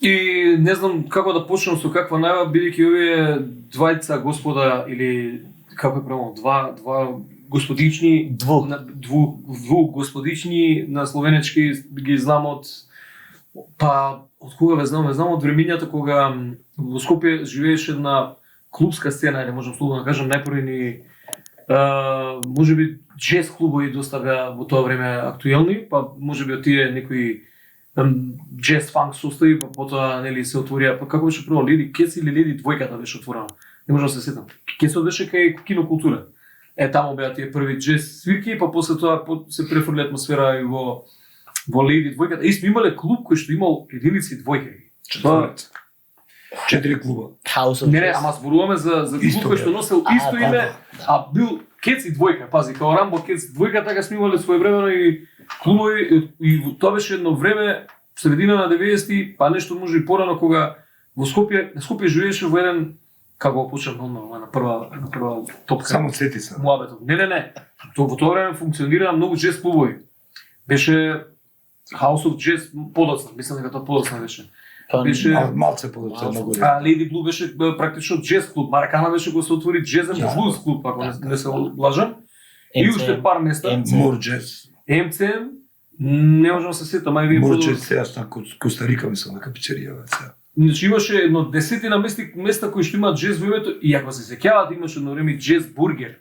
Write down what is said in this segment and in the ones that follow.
И не знам како да почнам со каква најава, бидејќи овие двајца господа или како е правилно, два господични, дву господични на словенечки ги знам од кога ве знам од времињата кога во Скопје живееше една клубска сцена, или можам слободно да кажам, најпрви ни можеби джез клубови доста беа во тоа време актуелни, па можеби од тие некои джез фанк состави, па потоа нели се отворија, па како беше прво Леди Кец или Леди двојката беше отворена. Не можам да се сетам. Кецот беше кај кинокултура. Таму беа тие први джез свирки, па после тоа се префрли атмосфера и во Леди двојката. И сме имале клуб кој што имал единици и двојки. Четири клуба. Не, ама зборуваме за клуб кој што носел исто име, а бил Кец и двојка. Пази, као Рамбо Кец двојка, така сме имале своевремено и клубови, и тоа беше едно време, средина на 90-ти, па нешто може и порано, кога во Скопје живееше во еден, како почнам на прва топка. Само сети се. Муабетот. Не. Во тоа време функционира многу джез клубови. Беше House of Jazz подоцна, мислам дека тоа подоцна беше. Беше малце подоцна многу. Lady Blue беше практично джез клуб. Маракана беше го се отвори джезен блуз клуб, ако не се лажам. И уште пар места. Мор джез. МЦМ, не можам да се сетам, ај вие Мор джез сега на Коста Рика мислам дека печерија сега. Значи имаше едно десетина места кои што имаат джез во името, и ако се сеќавате имаше едно време джез бургер.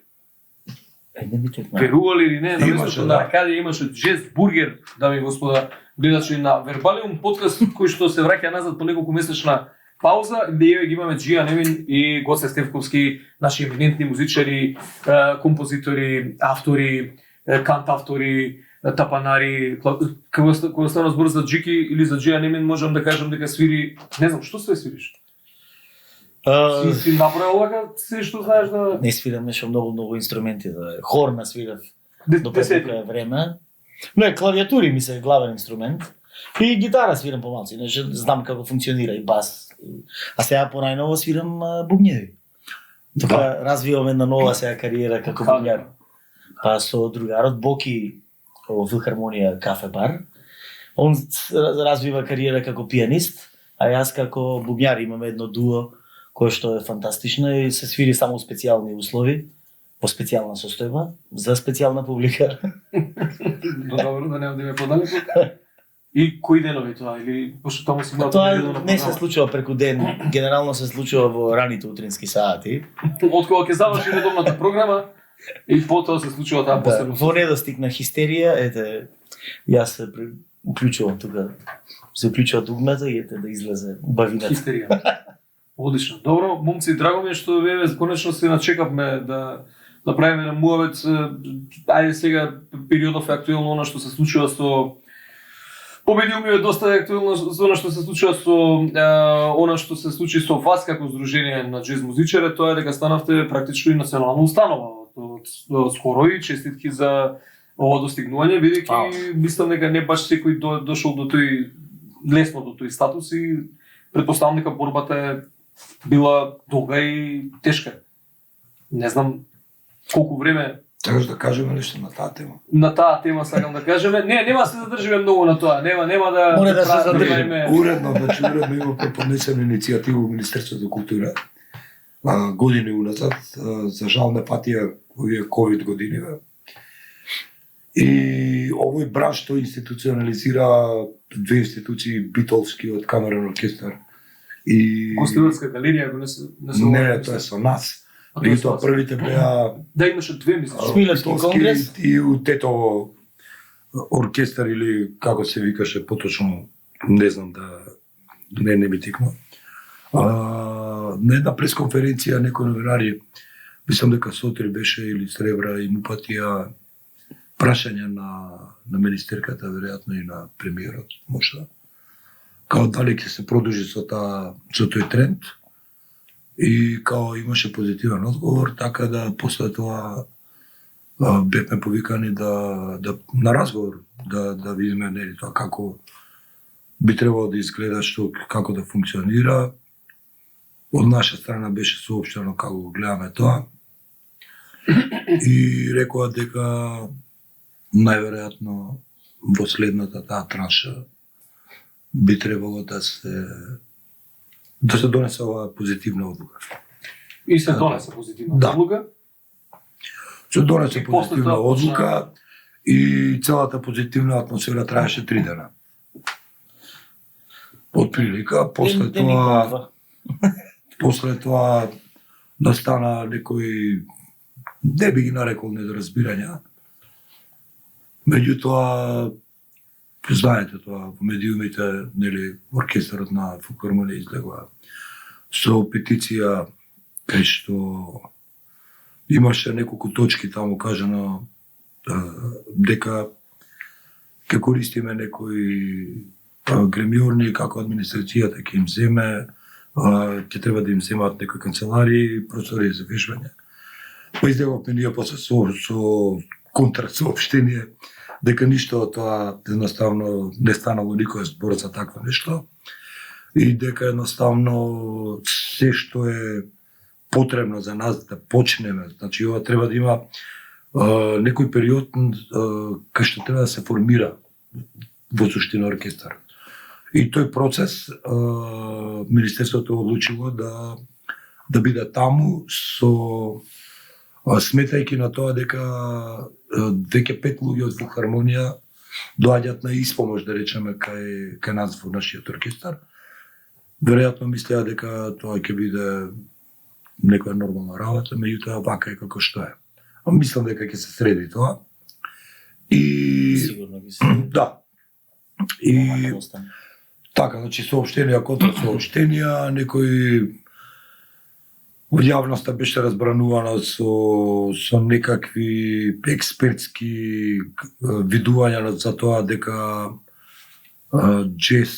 Верували или не, на местото на Аркадија имаше джез бургер, дами и господа, гледачи на Вербалиум подкаст кој што се враќа назад по неколку месечна пауза, где ги имаме Джија Немин и Гоце Стевковски, наши еминентни музичари, композитори, автори, кантавтори, тапанари. Кога стана збор за Джики или за Джија Немин, можам да кажам дека свири, не знам, што свириш? Си направил лака се што знаеш да... Не свирам нешто многу инструменти, хорна свирав до пред време. Не, клавиатури ми се главен инструмент. И гитара свирам помалку, иначе знам како функционира и бас. А сега понајново свирам бубњеви. Така развивам една нова сега кариера како бубњар. Па со другарот Боки во Филхармонија кафе бар. Он развива кариера како пианист, а јас како бубњар имаме едно дуо кое што е фантастично и се свири само во специјални услови, во специјална состојба, за специјална публика. Добро, да не одиме подалеку. И кои денови тоа или пошто таму си имал тоа не се случува преку ден, генерално се случува во раните утрински сати. Откога ќе заврши редовната програма и потоа се случува таа посебно. Во недостиг на хистерија, јас се уклучувам тука. Се уклучува дугмата и да излезе бавината. Хистерија. Одлично. Добро, момци, драго ми е што ве конечно се начекавме да правиме на муавет. Ајде сега периодов е актуелно она што се случува со Победил ми е доста актуелно за она што се случува со она што се случи со вас како здружение на джез музичари, тоа е дека станавте практично и национална установа. Скоро и честитки за ова достигнување, бидејќи мислам дека не баш секој дошол до тој лесно до тој статус и претпоставам дека борбата е била долга и тешка. Не знам колку време. Сакаш да кажеме нешто на таа тема? На таа тема сакам да кажеме. Нема се задржиме многу на тоа. Нема да Море да се задржиме. Уредно има преподнесена иницијатива во Министерството за култура. Години уназад, за жал не патија овие ковид годиниве. И овој бранш тој институционализира две институции, Битолскиот камерен оркестар и Гостиларска галерија го не, тоа е со нас. Меѓутоа првите беа да имаше две мислам. Смилевски конгрес и у Тетово оркестар или како се викаше поточно, не знам да не ми тикна. На една пресконференција некои новинари, мислам дека Сотри беше или Сребра и му патија прашање на министерката, веројатно и на премиерот, можда. Као дали ќе се продолжи со тој тренд. И као имаше позитивен одговор, така да после тоа бевме повикани на разговор, да видиме нели тоа како би требало да изгледа, како да функционира. Од наша страна беше соопштено како го гледаме тоа. И рекоа дека најверојатно во следната таа транша би требало да се донесе оваа позитивна одлука. И се донесе позитивна Да. одлука. Се донесе И после позитивна тоа одлука и целата позитивна атмосфера траеше 3 дена. Од прилика, после тоа настана некои, не би ги нарекол недоразбирања. Меѓутоа, знаете тоа, во медиумите, нели, оркестарот на Филхармонија излегува со петиција кај што имаше неколку точки таму кажано дека ќе користиме некои гремиорни како администрацијата ќе им земе, ќе треба да им земаат некои канцеларии, простории за вежбање. Па излеговме ние после со контрасоопштение дека ништо од тоа едноставно не станало никој збор за такво нешто и дека едноставно се што е потребно за нас да почнеме, значи ова треба да има некој период кај што треба да се формира во суштина оркестар. И тој процес Министерството одлучило да биде таму со сметајќи на тоа дека веќе 5 луѓе од Филхармонија доаѓаат на испомош, да речеме, кај нас во нашиот оркестар. Веројатно мислеа дека тоа ќе биде некоја нормална работа, меѓутоа вака е како што е. Мислам дека ќе се среди тоа. И Сигурно ги се. да. И така, значи соопштенија контра соопштенија, некои од јавноста беше разбранувано со некакви експертски видувања за тоа дека джез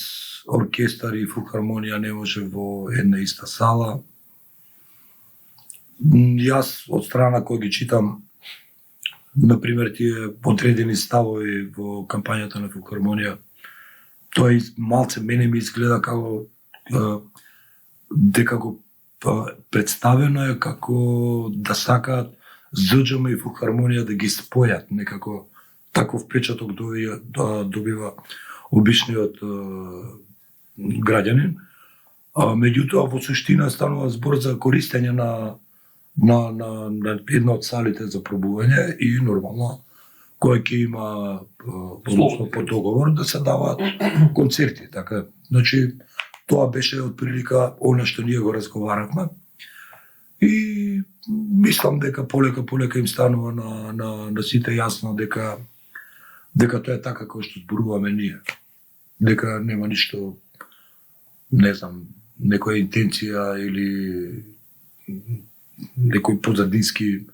оркестар и филхармонија не може во една иста сала. Јас од страна кој ги читам, например, тие одредени ставови во кампањата на Филхармонија, тоа малце мене ми изгледа како дека го представено е како да сакаат ЗДЖМ и Филхармонија да ги спојат, некако таков впечаток добива обичниот граѓанин. Меѓутоа во суштина станува збор за користење на една од салите за пробување и нормално кој ќе има по договор да се даваат концерти, така. Значи тоа беше од прилика она што ние го разговаравме и мислам дека полека им станува на сите јасно дека тоа е така како што зборуваме ние. Дека нема ништо, не знам, некоја интенција или некои позадински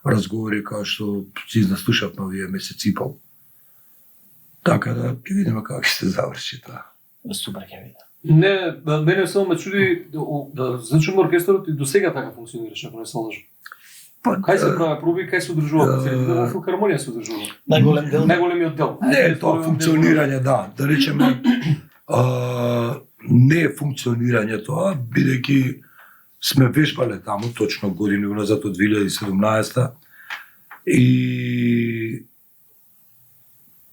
разговори како што си заслушавме овие месеци и пол. Така да ќе видиме како ќе се заврши тоа. Супер ќе видам. Не, мене само ме чуди да зачум оркестарот и до сега така функционираше, ако не се лажам. Кај се прави проби, кај се одржува концерти, во Филхармонија се одржува. Најголем дел. Најголемиот дел. Не, тоа функционирање, да речеме, не е функционирање тоа, бидејќи сме вежбале таму точно години уназад од 2017 и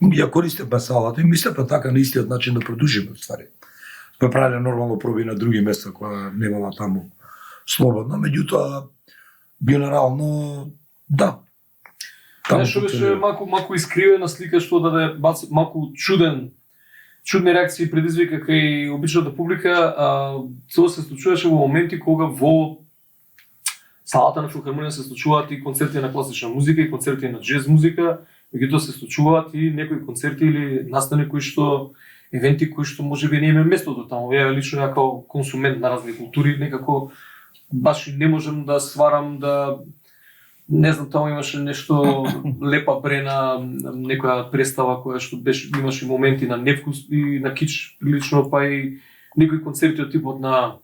ја користевме салата и мислевме така на истиот начин да продолжиме ствари. Сме правиле нормално проби на други места која немала таму слободно, меѓутоа генерално да. Нешто беше малку искривена слика што даде малку чудни реакции предизвика кај обичната публика. Тоа се случуваше во моменти кога во салата на Филхармонија се случуваат и концерти на класична музика и концерти на джез музика, меѓутоа се случуваат и некои концерти или настани кои што евенти кои што можеби не има местото таму. Ја лично како консумент на разни култури некако баш не можам да сварам да не знам, таму имаше нешто лепа брена, некоја представа која што беше, имаше моменти на невкус и на кич прилично, па и некои концерти од типот на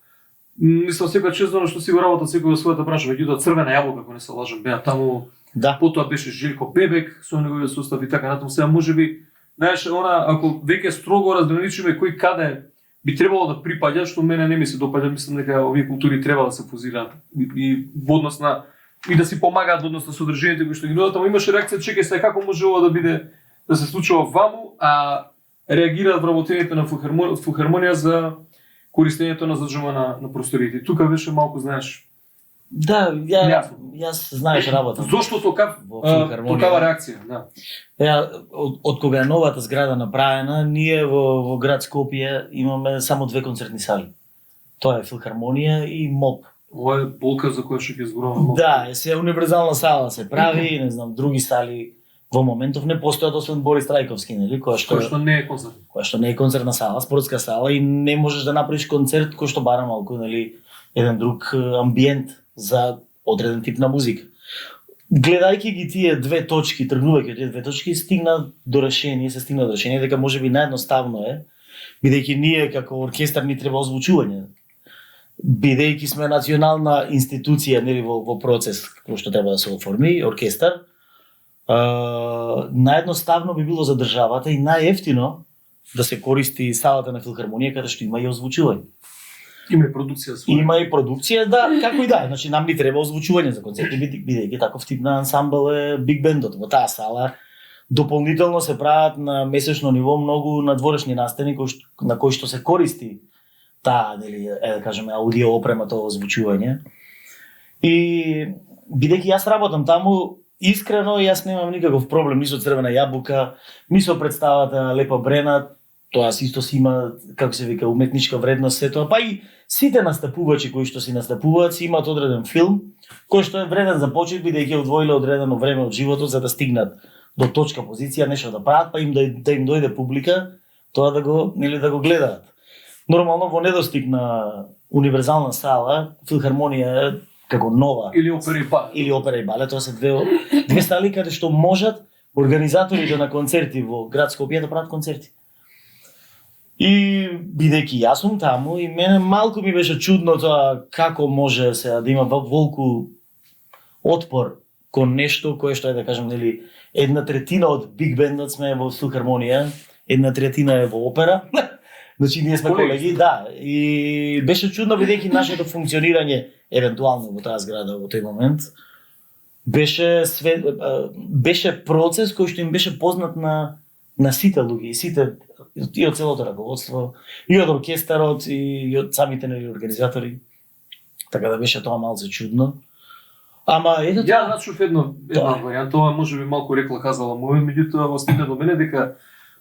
мислам секоја чездано што си го работат секој во својата бранша, меѓутоа Црвена јаболка, ако не се лажам, беа таму. Да. Потоа беше Желко Бебек со неговиот состав и така натаму. Сега можеби, знаеш, она ако веќе строго разграничиме кој каде би требало да припаѓа, што мене не ми се допаѓа, мислам дека овие култури треба да се позираат и во однос на и да си помагаат во однос на содржините кои што ги нудат, ама имаше реакција, чекај се како може ова да биде да се случува ваму, а реагираат вработените на филхармонија за користењето на заджума на просторите. Тука беше малку, знаеш, Да, јас знаеш работам. зошто во филхармонија. такава реакција, да. Од кога е новата зграда направена, ние во град Скопје имаме само 2 концертни сали. Тоа е филхармонија и МОП. Ова е болка за која што ќе зборуваме. Да, се универзална сала се прави, не знам, други сали во моментов не постојат освен Борис Трајковски, нели, Кој што не е концерт. која што не е концертна сала, спортска сала и не можеш да направиш концерт кој што бара малку, нели, еден друг амбиент за одреден тип на музика. Гледајќи ги тие 2 точки, тргнувајќи од тие 2 точки, се стигна до решение дека можеби наједноставно е, бидејќи ние како оркестар ни треба озвучување. Бидејќи сме национална институција, нели, во процес кој што треба да се оформи, оркестар, наједноставно би било за државата и најевтино да се користи салата на филхармонија каде што има и озвучување. Има и продукција своја. Има и продукција, да, како и да, значи нам ни треба озвучување за концерти, бидејќи таков тип на ансамбл е биг бендот. Во таа сала дополнително се прават на месечно ниво многу надворешни настани на кои што се користи таа, нели, да кажеме, аудио опрема, тоа озвучување. И бидејќи јас работам таму, искрено јас немам никаков проблем ни со Црвена јабука, ни со представата Лепа Брена, тоа исто си има, како се вика, уметничка вредност се тоа, па и сите настапувачи кои што си настапуваат си имаат одреден филм кој што е вреден за почит, бидејќи одвоиле одредено време од животот за да стигнат до точка позиција, нешто да прават, па им да им дојде публика, тоа да го, нели, да го гледаат. Нормално во недостиг на универзална сала, филхармонија како нова Или опера и балет. или опера и балет, тоа се две сали каде што можат организаторите на концерти во град Скопје да прават концерти. И бидејќи јас сум таму и мене малку ми беше чудно тоа како може сега да има волку отпор кон нешто кое што е, да кажем, нели, 1/3 од биг бендот сме во филхармонија, 1/3 е во опера. Значи ние сме колеги, да, и беше чудно бидејќи нашето функционирање евентуално во таа зграда во тој момент беше процес кој што им беше познат на сите луѓе, и од целото раководство, и од оркестарот, и од самите нели организатори. Така да беше тоа малку чудно. Ама ето Ја начув една варијанта, тоа можеби малку рекла казала мој, меѓутоа го стигна до мене дека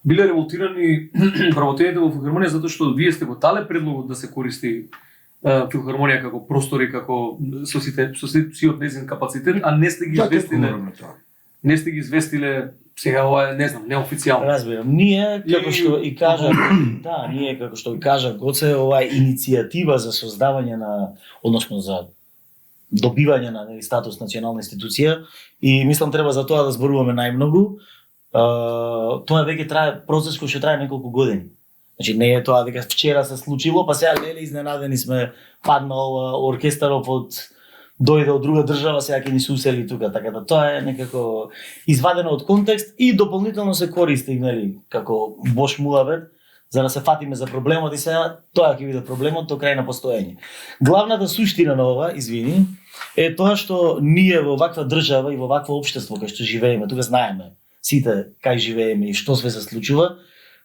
биле револтирани вработените во филхармонија затоа што вие сте го дале предлогот да се користи филхармонија како простори, како со сиот нејзин капацитет, а не сте ги известиле. Не сте ги известиле сега ова е, не знам, неофицијално. Разбирам. Ние како што и кажа, да, ние како што и кажа Гоце, ова е иницијатива за создавање на, односно за добивање на статус национална институција и мислам треба за тоа да зборуваме најмногу. Тоа веќе трае процес кој што трае неколку години. Значи не е тоа дека вчера се случило, па сега леле изненадени сме, паднал оркестаров дојде од друга држава, сега ќе ни се усели тука, така да тоа е некако извадено од контекст и дополнително се користи, нели, како бош муавет, за да се фатиме за проблемот и сега тоа ќе биде проблемот до крај на постоење. Главната суштина на ова, извини, е тоа што ние во ваква држава и во вакво општество кај што живееме, тука знаеме сите кај живееме и што све се случува,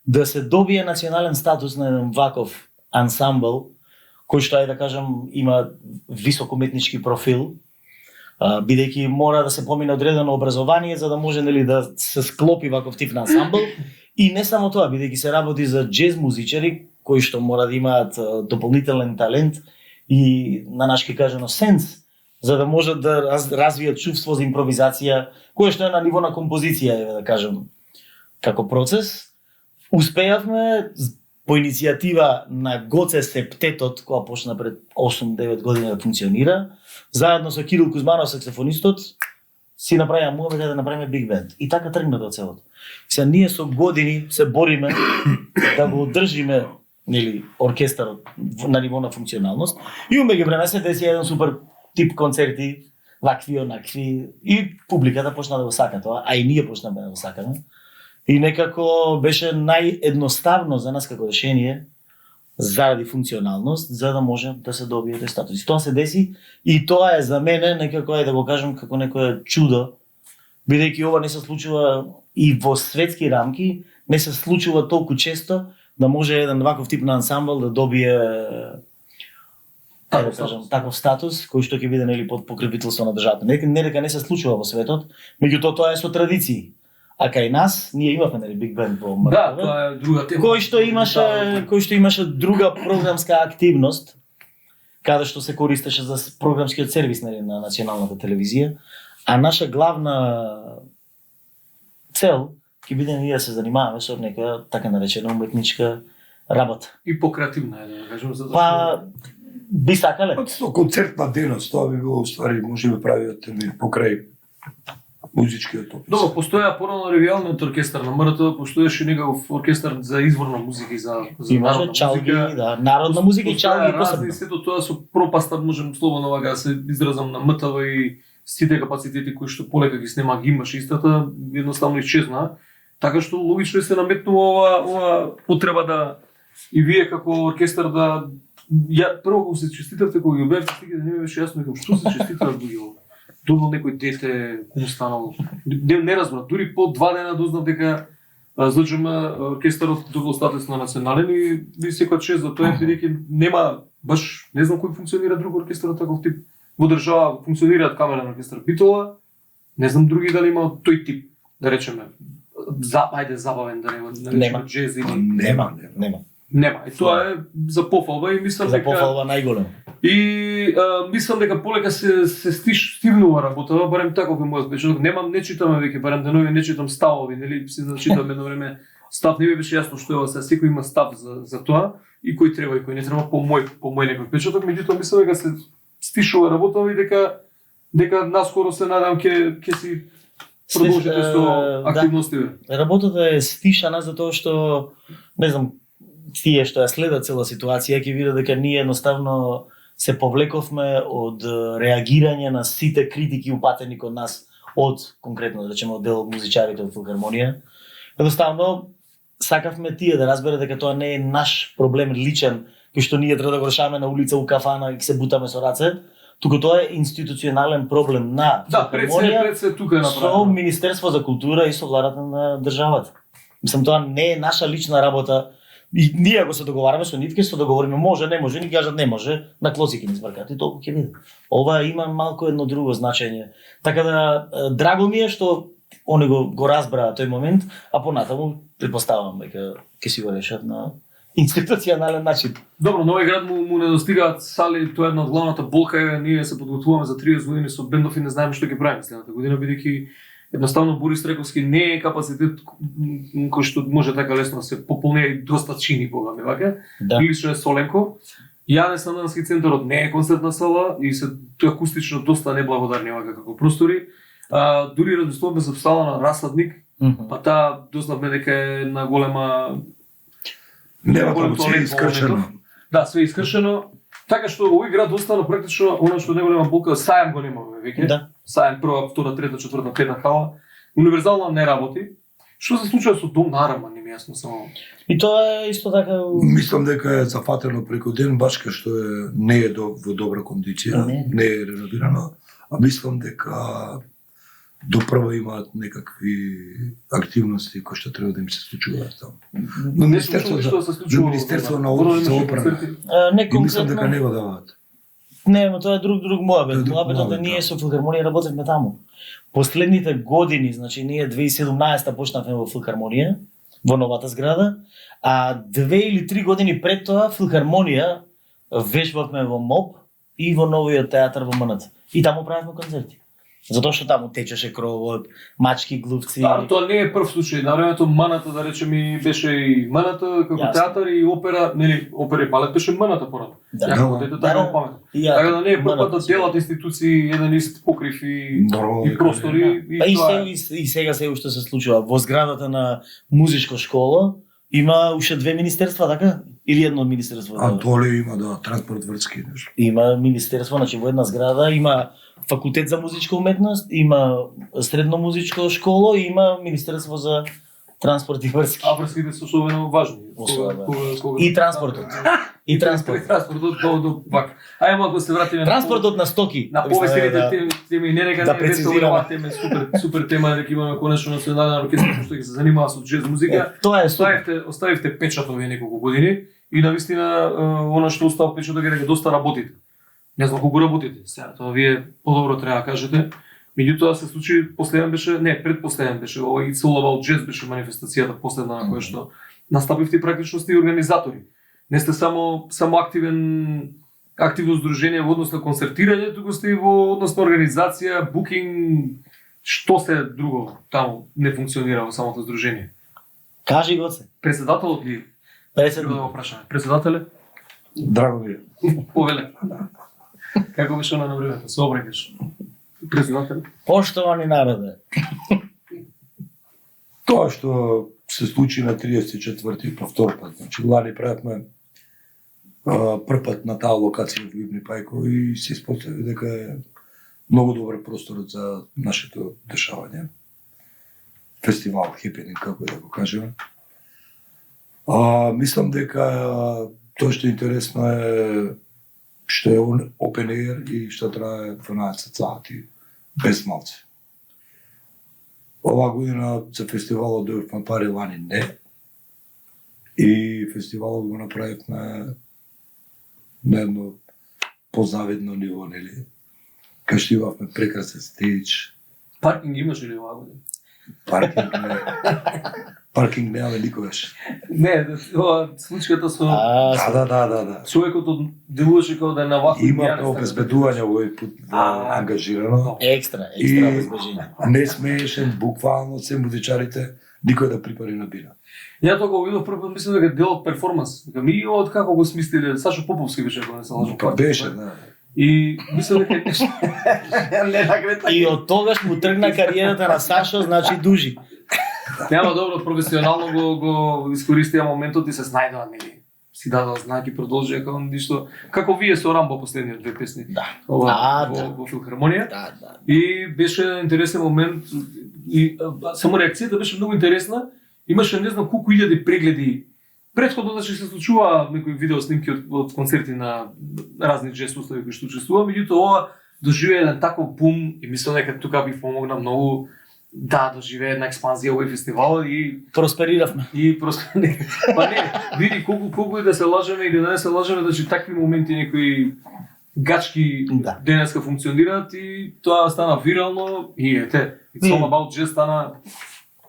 да се добие национален статус на еден ваков ансамбл, кој што да кажам има висок уметнички профил, бидејќи мора да се помине одредено образование за да може, нели, да се склопи ваков тип на ансамбл и не само тоа, бидејќи се работи за џез музичари кои што мора да имаат дополнителен талент и на нашки кажано сенс за да можат да развијат чувство за импровизација, кое што е на ниво на композиција, да кажам, како процес. Успеавме по иницијатива на Гоце Септетот, која почна пред 8-9 години да функционира, заедно со Кирил Кузманов, саксофонистот, си направија муавет да направиме биг бенд. И така тргна до целото. Сега ние со години се бориме да го одржиме, нели, оркестарот на ниво на функционалност. И умеѓу време се деси еден супер тип концерти, вакви, онакви, и публиката почна да го сака тоа, а и ние почнаме да го сакаме. И некако беше наједноставно за нас како решение заради функционалност, за да може да се добие тој статус. Тоа се деси и тоа е за мене некако, да го кажам, како некое чудо, бидејќи ова не се случува и во светски рамки, не се случува толку често да може еден ваков тип на ансамбл да добие таков статус кој што ќе биде нели под покровителство на државата. Не дека не се случува во светот, меѓутоа тоа е со традиции. А кај нас ние имавме нели Биг Бенд во МРТВ. Да, тоа е друга тема. Кој што имаше друга програмска активност, каде што се користеше за програмскиот сервис нели на националната телевизија, а наша главна цел ќе биде ние да се занимаваме со нека така наречена уметничка работа. И покреативна е, да кажем, затоа Па би сакале. Со концертна дејност, тоа би било уствари може би правиот покрај музичкиот опис. Добро, постоја порано ревијалниот оркестар на МРТ, постоеше некаков оркестар за изворна музика и за Имаше народна чалги, музика. да, народна музика и Постоја чалги разни, посебно. сето тоа со пропаста можем слободно вака да се изразам на МТВ и сите капацитети кои што полека ги снема ги имаше истата, едноставно исчезна. Така што логично се наметнува ова потреба да и вие како оркестар да прво кога се честитавте кога ги објавите стига да не ми беше јасно како што се честитават луѓе. Добро некој дете кому станало. Не разбрав, дури по 2 дена дознав дека ЗДЖМ оркестарот добил статус на национален и ви секој чест за тоа бидејќи нема баш не знам кој функционира друг оркестар таков тип. Во држава функционираат камерен оркестар Битола, не знам други дали има тој тип, да речеме, забавен, да не Нема. джез или Нема. нема. И тоа е за пофалба и мислам За дека пофалба најголем. и мислам дека полека се стивнува работава, барем таков е мојот впечаток. Не читаме веќе, барем денови не читам ставови, нели си да читам едно време став, не ми беше јасно што е ова, секој има став за тоа и кој треба и кој не треба по мој некој впечаток, меѓутоа мислам дека се стишува работава и дека наскоро се надам ќе си продолжите со активностите. Работата е стишана затоа што не знам тие што ја следат цела ситуација ќе видат дека ние едноставно се повлековме од реагирање на сите критики упатени кон нас од конкретно да речеме од дел од музичарите од филхармонија. Едноставно сакавме тие да разберат дека тоа не е наш проблем личен кој што ние треба да го решаваме на улица у кафана и се бутаме со раце, туку тоа е институционален проблем на филхармонија пред се тука е со направено. Министерство за култура и со владата на државата. Мислам тоа не е наша лична работа. И ние го се договараме со нив, ќе се договориме, може, не може, ни кажат не може, на клоси ќе ни збркат и толку ќе биде. Ова има малку едно друго значење. Така да драго ми е што они го разбраа тој момент, а понатаму претпоставам дека ќе си го решат на институционален начин. Добро, на овој град му недостигаат сали, тоа е една од главната болка е, ние се подготвуваме за 30 години со бендов и не знаеме што ќе правиме следната година, бидејќи едноставно Борис Трековски не е капацитет кој што може така лесно да се пополни и доста чини богами, вака. Да. Или што е Соленко. Јанес Надански центарот не е концертна сала и се тоа акустично доста неблагодарни вака како простори. Дури размислуваме за сала на Расадник, па таа дознавме дека е на голема Нема таму се искршено. Да, све искршено. Така што овој град остана практично она што неголема болка, Сајам го немаме веќе. Да. Сајам прва, втора, трета, четврта, пета хала. Универзална не работи. Што се случува со Дом на Арама, не ми јасно само. И тоа е исто така Мислам дека е зафатено преку ден, баш кај што не е во добра кондиција, не е реновирано, а мислам дека допрва имаат некакви активности кои што треба да им се случуваат таму. Но Министерство на одбрана. не И мислам дека конкретно. не го даваат. Не, но тоа е друг моабет. Друг Моабетот е моабет, ние да. со филхармонија работевме таму. Последните години, значи ние 2017 почнавме во филхармонија, во новата зграда, а 2 или 3 години пред тоа филхармонија вежбавме во МОП и во новиот театар во МНТ. И таму правевме концерти. Затоа што таму течеше кровот, мачки, глувци. Да, тоа не е прв случај. На времето Маната, да речеме, беше и Маната како Јасно. театар и опера, нели, опера и балет беше Маната порано. Да. Ја како дете така го паметам. Така да не е прв пат да делат институции еден ист покрив и Нормално дека простори Па и, тоа е. и сега се уште се случува. Во зградата на музичка школа има уште 2 министерства, така? Или едно министерство? А толе има да транспорт вртски нешто. Има министерство, значи во една зграда има факултет за музичка уметност, има средно музичко школо и има министерство за Транспорт и врски. А врските се особено важни. Особено. И транспортот. И транспорт. Транспортот до вак. Ајде ако се вратиме Транспортот на стоки. на повеселите теми, не нека да не весело прецизираме. тема, супер тема дека имаме конечно национален оркестар што ќе се занимава со џез музика. Тоа е супер. Оставивте печат овие неколку години и навистина она што остава печатот е дека доста работите. Не знам колку работите. Сега тоа вие подобро треба да кажете. Меѓутоа се случи последен беше, не, предпоследен беше, овој It's All About Jazz беше манифестацијата последна на која што настапивте практично сте и организатори. Не сте само активно здружение во однос на концертирање, туку сте и во однос на организација, букинг, што се друго таму не функционира во самото здружение. Кажи го се. Председателот ли? Треба да го прашаме. Председателе? Драго ми е. Повеле. Како беше на времето? Се обрекаш. Председател? Поштовани народе. Тоа што се случи на 34-ти по втор пат. Значи, лани правевме прв пат на таа локација во Ибни Пајко и се испостави дека е многу добар простор за нашето дешавање. Фестивал, хепенинг, како да го кажеме. Мислам дека тоа што е интересно е што е open air и што трае 12 сати без малци. Оваа година за фестивалот дојавме пари, лани не. И фестивалот го направивме на едно позавидно ниво, нели? Кај што имавме прекрасен стејдж. Паркинг имаше ли оваа година? Паркинг немаме никогаш. Не, ова случката со Да. човекот делуваше како да е на ваку. Имаме обезбедување овој пут ангажирано. Екстра И обезбежење. не смеешен, буквално се музичарите, никој да припари на бина. Ја тоа го видов прв пат, мислам дека дел од перформанс. Дека ми од како го смислиле, Сашо Поповски беше, ако не се лажам. Па беше, да. И мислам дека И од тогаш му тргна кариерата на Сашо, значи дужи. Нема добро, професионално го искористија моментот и се снајдоа, нели? Си дадоа знак и продолжија како ништо. Како вие со Рамбо последниот две песни. Да. Во филхармонија. Да. И беше интересен момент и само реакцијата беше многу интересна. Имаше не знам колку илјади прегледи. Претходно значи се случува некои видео снимки од концерти на разни джез устави кои што учествува, меѓутоа ова доживее еден таков бум и мислам дека тука би помогна многу да доживее една експанзија овој фестивал и Проспериравме. Па не, види колку и да се лажеме или да не се лажеме, значи такви моменти некои гачки денеска функционираат и тоа стана вирално и ете, It's All About Jazz стана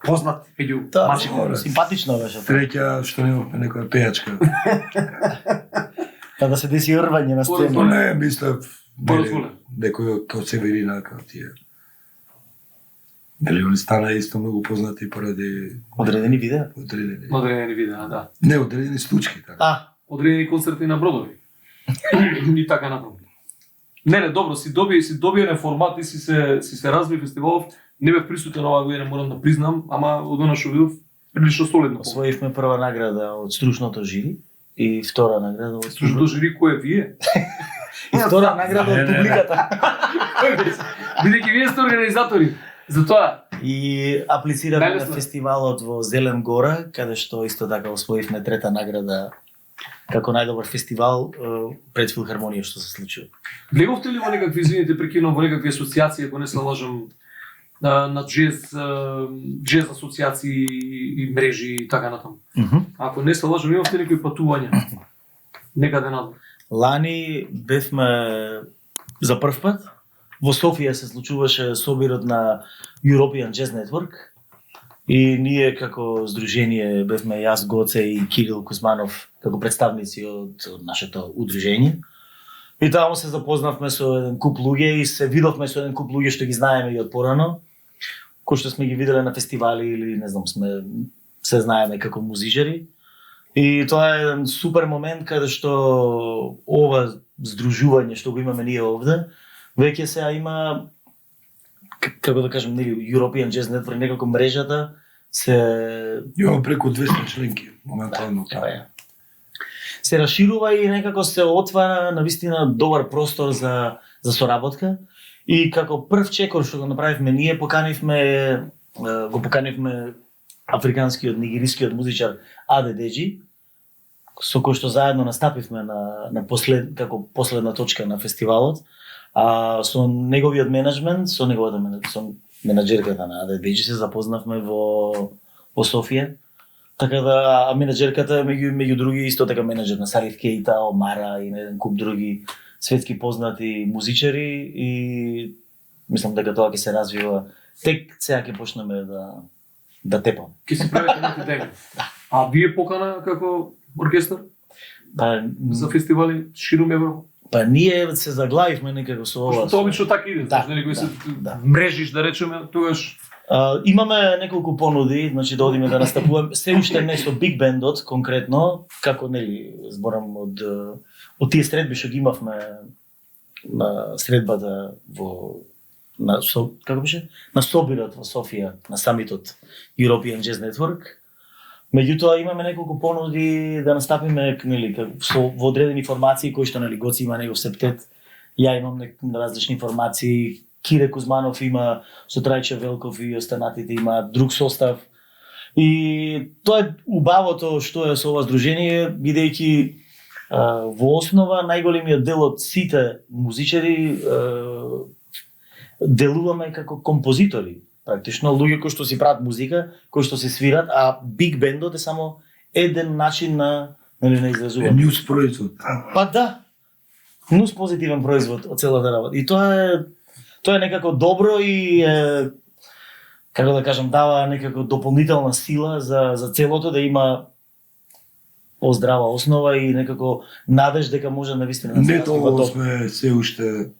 познат меѓу мачите. Симпатично беше. Среќа што немавме некоја пејачка. Да се деси рвање на Но сцена. не, мислев, Поразголем. некој како Северина, како тие. Нели, они стана исто многу познати поради Одредени видеа? Одредени видеа, да. Не, одредени случаи, така. Одредени концерти на бродови. И така натаму. Не, добро, си добија формат и си се разви фестивалов. Не бев присутен оваа година, морам да признам, ама од она што видов, прилично солидно. Освоивме прва награда од стручното жири и втора награда од Стручното жири кој е вие? И втора награда од публиката. Бидејќи вие сте организатори. Затоа И аплициравме на Најлесно. фестивалот во Зелен Гора, каде што исто така освоивме трета награда како најдобар фестивал пред филхармонија што се случува. влеговте ли во некакви, извините, прекинувам, во некакви асоциации, ако не се лажам, на джез асоциации и мрежи и така натаму. Ако не се лажам, имавте некои патувања некаде надвор. Лани бевме за прв пат. Во Софија се случуваше собирот на European Jazz Network и ние како здружение бевме јас, Гоце и Кирил Кузманов како представници од нашето удружение. И таму се запознавме со еден куп луѓе и се видовме со еден куп луѓе што ги знаеме и од порано, кои што сме ги виделе на фестивали или не знам, се знаеме како музичари. И тоа е еден супер момент каде што ова здружување што го имаме ние овде, веќе сега има, како да кажем, European Jazz Network, некако мрежата се... Имам преку 200 членки, моментално. Се расширува и некако се отвара навистина добар простор за соработка. И како прв чекор што го направивме ние, го поканивме африканскиот нигерискиот музичар Аде Деджи, со кој што заедно настапивме на како последна точка на фестивалот, а со неговиот менеджмент, со менаџерката на Аде Деджи се запознавме во Софија. Така да, а менаџерката меѓу други исто така менаџер на Салиф Кейта, Омара и на еден куп други светски познати музичари и мислам дека тоа ќе се развива. Тек сега ќе почнеме да тепам. Ќе се правите некои дени. А вие покана како оркестар Па, за фестивали ширум Европа? па ние се заглавивме некако со ова. Пошто тоа обично така иде, Да, нели, кои се да. мрежиш да речеме, тогаш Имаме неколку понуди, значи да одиме да настапуваме, се уште не со биг бендот конкретно, како нели зборам од тие средби што ги имавме на средбата како беше? На Собирот во Софија, на самитот European Jazz Network. Меѓутоа имаме неколку понуди да настапиме нели во одредени формации кои што нели Гоци има негов септет, ја имам различни формации, Кире Кузманов има со Трајче Велков и останатите има друг состав. И тоа е убавото што е со ова здружение, бидејќи во основа најголемиот дел од сите музичари делуваме како композитори. Практично луѓе кои што си прават музика, кои што се свират, а биг бендот е само еден начин на изразување. Нюс производ. Па да. Нус позитивен производ од целата работа. И тоа е некако добро и како да кажам, дава некако дополнителна сила за целото да има поздрава основа и некако надеж дека може навистина да се Не развива тоа тоа. сме се уште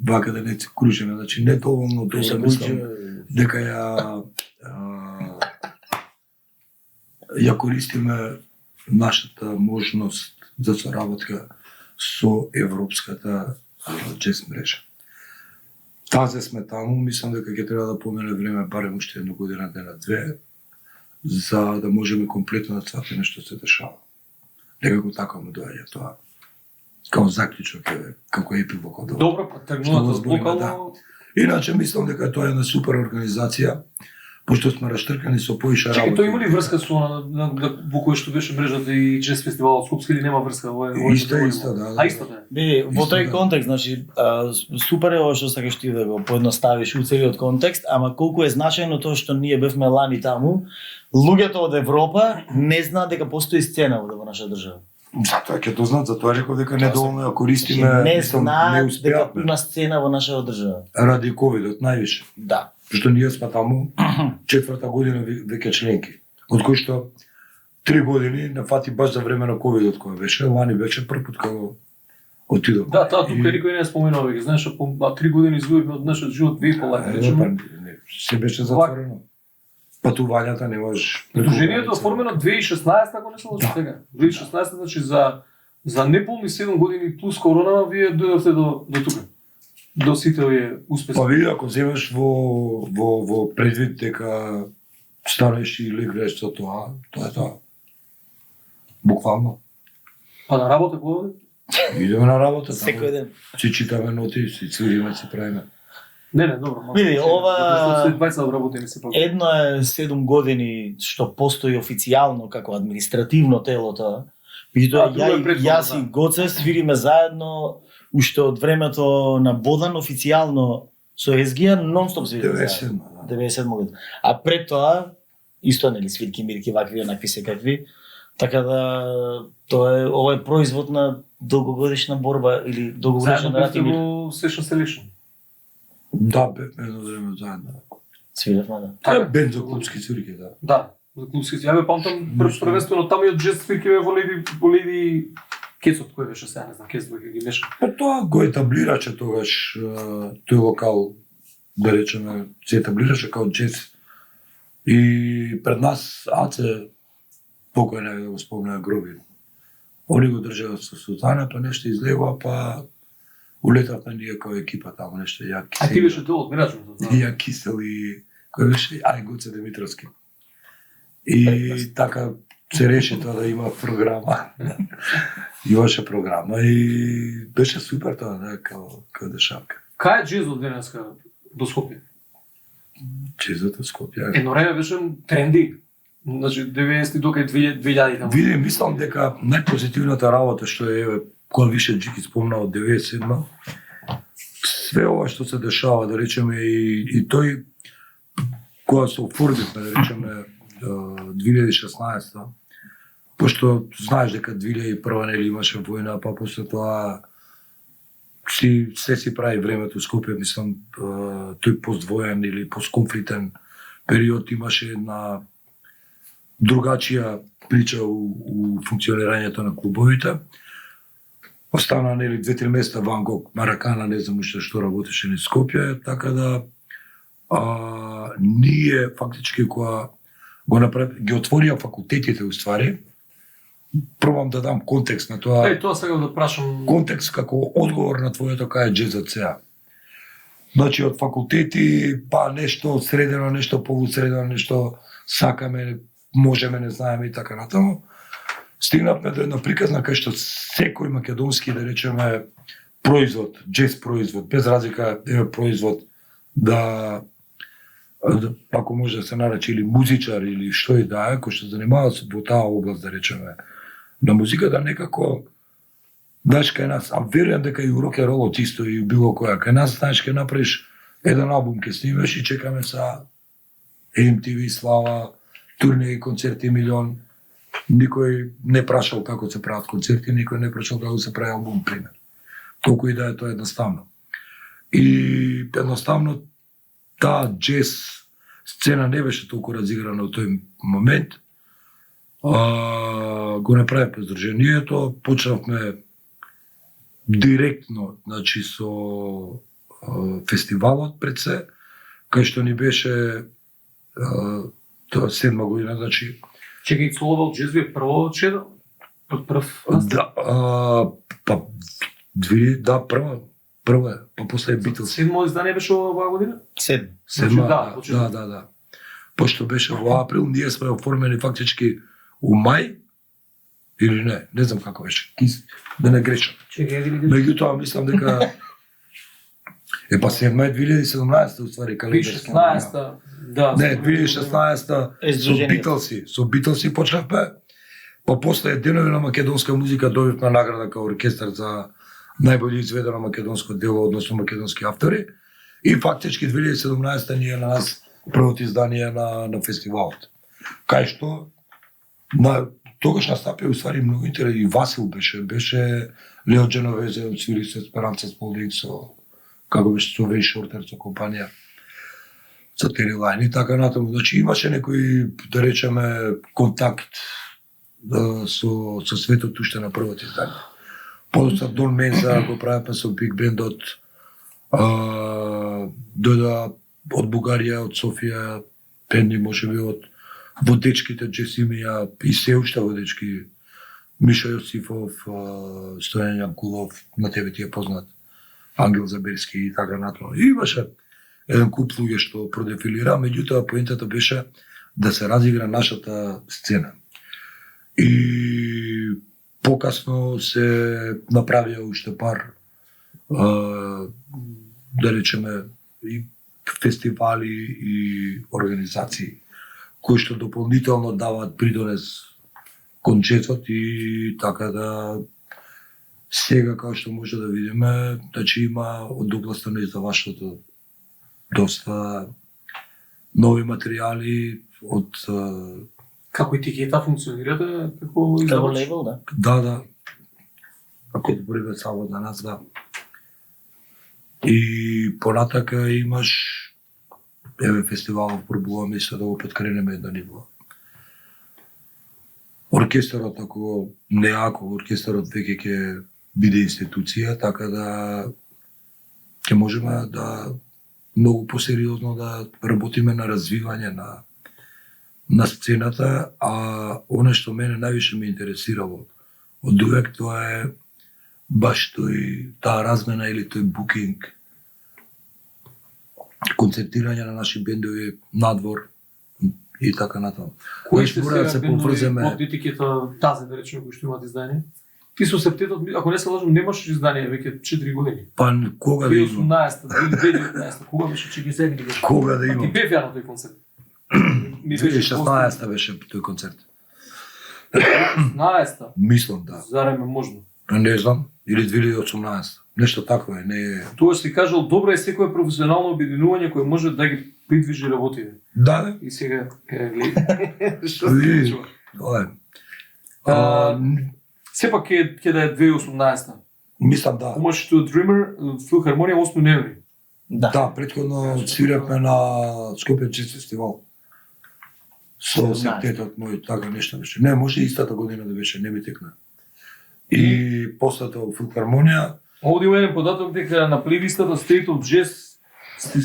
вака да не се кружиме, значи не доволно добро мислам дека ја користиме нашата можност за соработка со европската джез мрежа. Тазе сме таму, мислам дека ќе треба да помине време барем уште една година, две, за да можеме комплетно да сватиме што се дешава. Некако така му доаѓа тоа. Као заклучок е, како епилог од ова. добро, па тргнувате од збориме, вокално. Иначе мислам дека тоа е една супер организација, пошто сме раштркани со поиша работа. Чекај, тој има ли врска со во кој што беше мрежата и джез фестивалот Скопски или нема врска? Исто, да. А исто да. Во Исто, тој да. контекст, значи, супер е ова што сакаш ти да го поедноставиш у целиот контекст, ама колку е значајно тоа што ние бевме лани таму, луѓето од Европа не знаат дека постои сцена во наша држава. Затоа ќе дознаат, затоа реков дека недоволно ја користиме, Не мислам, не знаат дека успеавме. има сцена во нашата држава. Ради ковидот највише. Да. Што ние сме таму 4-та година веќе членки. Од кои што 3 години не фати баш за време на ковидот кој беше, лани беше прв пат кога отидов. Да, тоа тука никој не споменува веќе, знаеш, 3 години изгубивме од нашиот живот, 2,5 речеме. Се беше затворено. Патувањата не можеш. Дружението е оформено 2016, ако не се лажам сега. 2016, значи за неполни 7 години плюс корона, вие дојдовте до тука. До сите овие успеси. Па види, ако земеш во предвид дека станеш и легнеш со тоа е тоа. Буквално. Па на работа кога? Идеме на работа. Секој ден. Си читаме ноти, си цвириме, си правиме. Не, добро. Види, ова- След 20 обработени се пак. Едно е 7 години што постои официјално како административно тело тоа. Меѓутоа друго е претходно, јас и да. Гоце свириме заедно уште од времето на Бодан официјално со Езгија нонстоп свириме заедно. 97, да. 97 година. А пред тоа исто нели свирки мирки вакви онакви секакви. Така да ова е производ на долгогодишна борба или долгогодишна Заедно бевте наратив. во Session Selection. Да, бевме едно време заедно. Свиревме, да. Тоа е бенд за клубски цвирки, да. Да, за клубски. Ја бе памтам првенствено таму и од джез свирки бе во Леди Кецот, кој беше сега, не знам, Кецот кој ги меша. Па тоа го етаблираше тогаш тој локал, да речеме, се етаблираше као джез. И пред нас Аце, покојна да го спомнеа Гроби, они го држаат со Сузаната, нешто излегува, па улетавме ние као екипа таму, нешто ја А ти беше дол од менаџментот, да. Ја Кисел и кој беше Гоце Димитровски. И така се реши тоа да има програма. Имаше програма и беше супер тоа, да, као дешавка. Кај е джезот денеска до Скопје? Чезото Скопје. Едно време беше тренди. Значи 90 до кај 2000 таму. Види, мислам дека најпозитивната работа што е, еве, која више Джики спомна од 97 све ова што се дешава, да речеме, и тој кога се оформивме, да речеме, 2016, пошто знаеш дека 2001 нели имаше војна, па после тоа се си прави времето Скопје, мислам, тој поствоен или постконфликтен период имаше една другачија прича у функционирањето на клубовите. Остана нели 2-3 места Ван Гог, Маракана, не знам уште што работеше низ Скопје, така да ние фактички кога го направи, ги отворија факултетите уствари. Пробам да дам контекст на тоа. Тоа сега да прашам. Контекст како одговор на твоето кај джезот сега. Значи од факултети, па нешто средено, нешто полусредено, нешто сакаме, можеме, не знаеме и така натаму. Стигнавме до една приказна кај што секој македонски, да речеме, производ, джез производ, без разлика е производ, да ако може да се нарече или музичар или што и да е, кој што занимава се во таа област, да речеме, на музиката некако, знаеш, кај нас, а верувам дека и у рок-н-ролот исто и било која, кај нас, знаеш, ке направиш еден албум, ке снимеш и чекаме са MTV слава, турнеи, концерти, милион. Никој не прашал како се прават концерти, никој не прашал како се прави албум, пример. Толку и да е тоа едноставно. И едноставно таа джез сцена не беше толку разиграна во тој момент. Го направи Приздруженијето, почнавме директно, значи со фестивалот пред се, кај што ни беше тоа 7 година, значи. Чекај, Соловал джез ви прво чеда? Прв? Да, па прва е, па после е Beatles. Седмо издание беше оваа година? Седма, да. да. Пошто беше во април, ние сме оформени фактички у мај, или не знам како беше, да не грешам. Меѓутоа, мислам дека па 7 мај 2017 уствари календарска. 2016 да. Не, 2016 со Битлси почнавме, па после денови на македонска музика добивме награда као оркестар за најбољи изведено македонско дело, односно македонски автори, и фактички 2017 ние на нас првото издание на фестивалот. Кај што тогаш настапи уствари многу интересно, и Васил беше Лео Дженовезе, свири со Esperanza Spalding, со како беше со Вей Шортер, со компанија, со Тери Лајн и така натаму. Значи имаше некој, да речеме, контакт со светот уште на првото издание. После Дон Менза го правевме со Биг Бендот, дојда од Бугарија, од Софија, Пенни, можеби од водечките Джесимија и се уште водечки, Миша Јосифов, Стојан Јанкулов, на тебе ти е познат, Ангел Заберски и така натаму. И имаше еден куп луѓе што продефилира, меѓутоа поентата беше да се разигра нашата сцена. И покасно се направија уште пар, да речеме, и фестивали и организации кои што дополнително даваат придонес кон джезот, и така да сега, како што може да видиме, значи има од областа на издаваштвото доста нови материјали од како етикета функционирате како издавач? лейбл, да. Да. Ако да прве само на нас, да. И понатака имаш фестивалот, пробуваме се да го подкренеме едно ниво. Оркестарот, ако не ако оркестарот веќе ќе биде институција, така да ќе можеме да многу посериозно да работиме на развивање на сцената, а оно што мене највише ме интересирало од увек, тоа е баш таа размена или тој букинг, концертирање на наши бендови надвор и така натаму. Кои ще мора да се поврземе од етикета тази, да речеме, кои што имат издание? Ти со септетот, ако не се лажам, немаш издание веќе 4 години. Па кога да има? 2018, 2019, кога беше че ги се види? Кога да Ти има? бев ја на тој концерт. ми беше 2016 беше тој концерт. 16-та. Мислам, да. Зареме можно. Не знам, или 2018. Нешто такво е, не е... Тоа си кажал, добро е секое професионално обединување кое може да ги придвижи работите. Да, да. И сега, гледај, што се И- случува? Тоа е. Сепак ќе да е 2018-та. Мислам, да. Помаш to Dreamer, Филхармонија 8 ноември. Да. Да, претходно свиревме на Скопје Джаз фестивал. Со 17. септетот мој, така нешто беше. Не, може истата година да беше, не ми текна. И после тоа Филхармонија, Овде има еден податок дека на плейлистата State of Jazz сте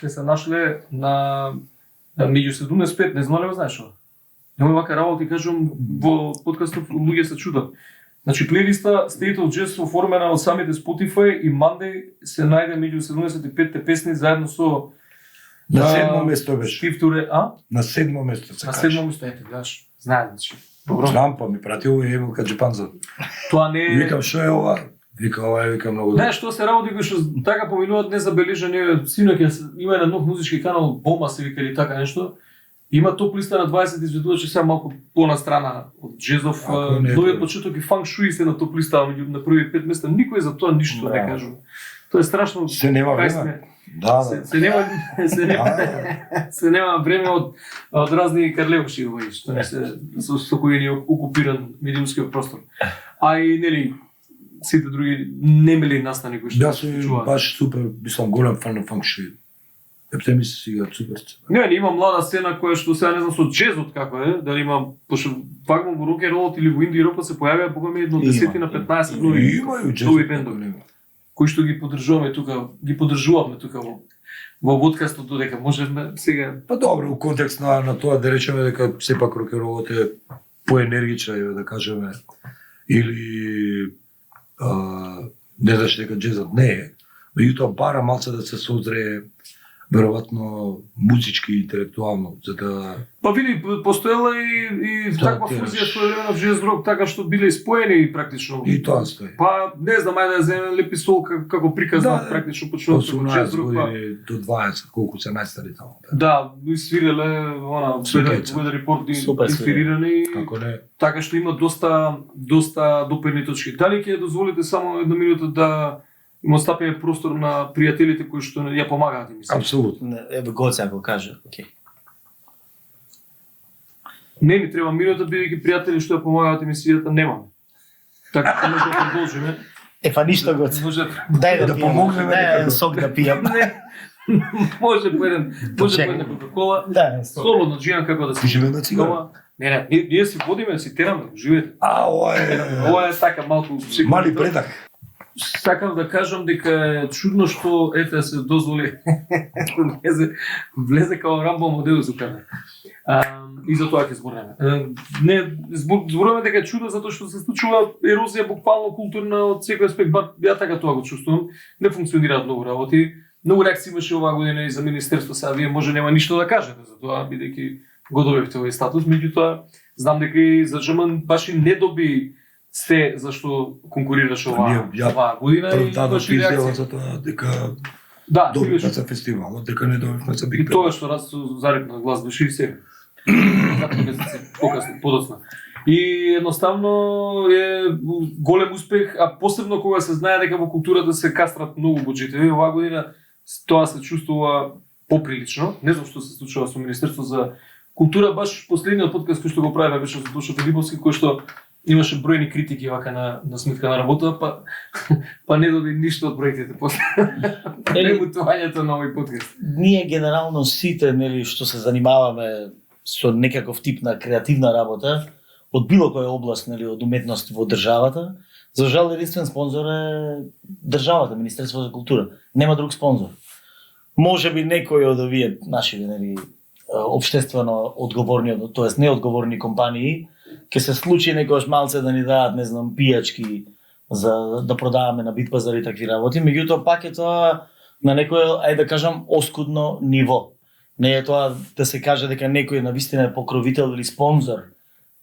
се нашле на меѓу 75, не знам ли го знаеш ова? Немој вака работи, кажам, во подкастов луѓе се чудат. Значи, плейлиста State of Jazz оформена од самите Spotify и Monday се најде меѓу 75 песни заедно со на седмо место беше. Стив Туре, На седмо место се на каже. седмо место, ете, гледаш, знаеш, значи. Добро. Знам, па ми пратил и Емил Каджипанза. Тоа не И е... викам, што е ова? Вика, ова е, вика, многу добро. Знаеш, што се работи кои што така поминуваат незабележани, синоќ има еден нов музички канал, Бома се вика или така нешто. Има топ листа на 20 изведувачи сега малку понастрана од джезов. Ако не е Новиот тоа. почеток и фанк шуи се на топ листа меѓу на први 5 места. Никој за тоа ништо не Браво. кажува. Тоа е страшно. Се нема кај време. сме. Да, Се, да. се нема се нема Да, се нема време од разни карлевши овој што не се со кои ни е окупиран медиумскиот простор. А и нели сите други немели настани кои што Да, се се случуваат. баш супер, мислам, голем фан на фанк шуи. Епте ми се сега супер. Не, има млада сцена која што сега не знам со джезот како е, дали има пошто пак во рок н ролот или во инди рокот се појавија богами едно Има. 10 на 15 нови Имају джез. нови бендови кои што ги поддржуваме тука, ги поддржуваме тука во подкастот додека можеме сега. Па добро, у контекст на тоа да речеме дека сепак рок-н-ролот е поенергичен, еве да кажеме, или не знаеш дека джезот не е, меѓутоа бара малце да се созрее веројатно музички и интелектуално, за да Па види, постоела и Да, таква тираш. фузија своевремено в джез рок, така што биле споени практично. и тоа стои. Па не знам, ајде да земеме Лепи Сол како приказ Да, на да. практично почнува со джез 18 рок. Па, години до 20, колку се најстари таму. да, и свиреле она Супер. Weather Report Супер инспирирани. Како не, Така што има доста допирни точки. Дали ќе дозволите само една минута да им остапиме простор на пријателите кои што ја помагаат емисија? апсолутно. Еве Гоце ако каже, окей. Не ни треба минута, бидејќи пријатели што ја помагаат емисијата немаме. Така што може да продолжиме. Па ништо Гоце. Може Дај да Да пијам. помогнеме Дај некако. еден сок да пијам. може по еден, може по Чекай. една кока-кола. Да, Слободно джинам како да се Пишеме на цигара. Ова- Не, ние си водиме, си тераме, живеете. Ова е Ова е така малку мали предак. Сакам да кажам дека е чудно што ете се дозволи влезе као Рамбо модел за каде. И за тоа ќе зборуваме. Не зборуваме дека е чудно затоа што се случува ерозија буквално културна од секој аспект, бар ја така тоа го чувствувам. Не функционираат многу работи. Многу реакции имаше оваа година и за министерство, сега вие може нема ништо да кажете за тоа бидејќи го добивте овој статус, меѓутоа знам дека и за ЖМ баш и не доби се зашто конкурираше оваа година Прв и дадов имаше изјава реакција. за тоа дека Да, добивме имаше. за фестивалот, дека не добивме за И Биг тоа Бен. што раз зарипна глас беше и сега. Како месеци покасно, подоцна. И едноставно е голем успех, а посебно кога се знае дека во културата се кастрат многу буџети. Оваа година тоа се чувствува поприлично. Не знам што се случува со Министерство за култура, баш последниот подкаст кој што го правиме беше со Душо Филиповски, кој што имаше бројни критики вака на сметка на работа, па не доби ништо од проектите после. Премутувањето на овој подкаст. Ние генерално сите нели што се занимаваме со некаков тип на креативна работа од било која област нели од уметност во државата, за жал единствен спонзор е државата, Министерство за култура. Нема друг спонзор. Може би некој од овие наши нели општествено одговорни, тоест неодговорни компании, ќе се случи некојаш малце да ни дадат, не знам, пијачки за да продаваме на битпазар и такви работи, меѓутоа пак е тоа на некој, ајде да кажам, оскудно ниво. Не е тоа да се каже дека некој навистина е покровител или спонзор,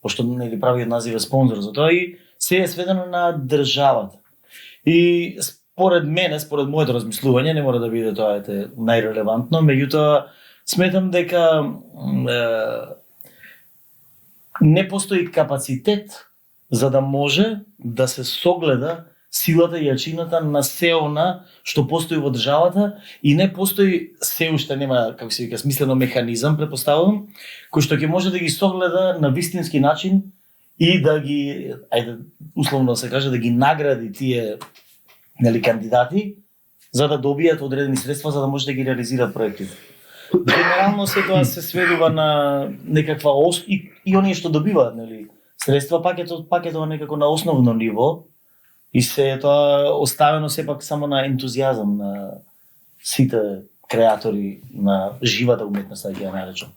пошто нели правиот назив е спонзор за тоа и се е сведено на државата. И според мене, според моето размислување, не мора да биде тоа ете најрелевантно, меѓутоа Сметам дека не постои капацитет за да може да се согледа силата и јачината на се она што постои во државата и не постои се уште нема, како се вика, смислено механизам, претпоставувам, кој што ќе може да ги согледа на вистински начин и да ги, ајде, условно се каже, да ги награди тие, нели, кандидати за да добијат одредени средства за да може да ги реализираат проектите. Генерално се тоа се сведува на некаква и оние што добиваат, нели, средства, пак е тоа некако на основно ниво и се тоа оставено сепак само на ентузијазам на сите креатори на живата уметност, да ја наречам.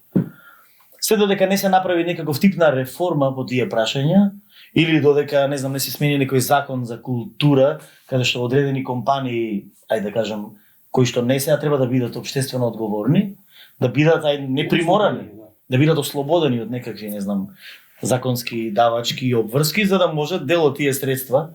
Се додека не се направи некаков тип на реформа по тие прашања или додека не знам не се смени некој закон за култура каде што одредени компании, ајде да кажам, кои што не се треба да бидат општествено одговорни, да бидат неприморани, да бидат ослободени од некакви, не знам, законски давачки и обврски за да може дел од тие средства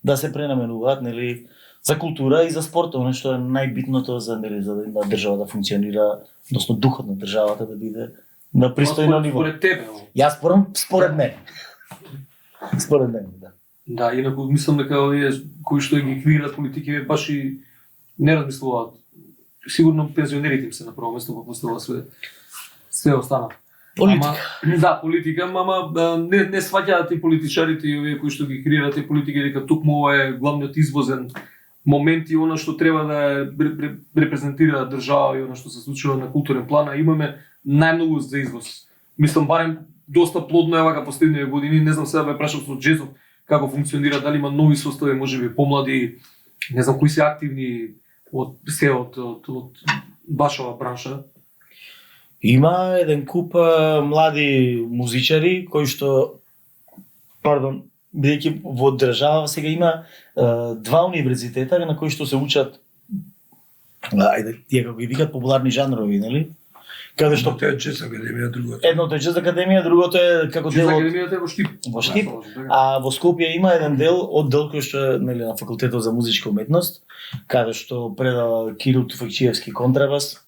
да се пренаменуваат, нели, за култура и за спорт, она што е најбитното за, нели, за да има држава да функционира, односно духот на државата да биде на пристојно ниво. Според тебе. Јас според мене. Според мене, да. Да, инаку мислам дека овие кои што ги креираат политики баш и не размислуваат. Сигурно пензионерите им се на прво место поставува све останат. Политика. Да, политика, ама не сваќаат и политичарите и овие кои што ги креираат и политики дека токму ова е главниот извозен момент и она што треба да репрезентира држава и она што се случува на културен план, а имаме најмногу за извоз. Мислам барем доста плодно е вака последниве години, не знам сега ве прашав со джезов како функционира, дали има нови состави, можеби помлади, не знам кои се активни од баш ова бранша. Има еден куп млади музичари кои што, бидејќи во држава сега има два универзитета на кои што се учат, ајде, тие како ги викат популарни жанрови, нели? Каде што Тоа е Джез академија, другото. едното е Джез академија, другото е како Джез дел од академијата е во Штип. во Штип, а во Скопје има еден оддел кој што е, нели, на факултетот за музичка уметност, каде што предава Кирил Туфекчиевски контрабас,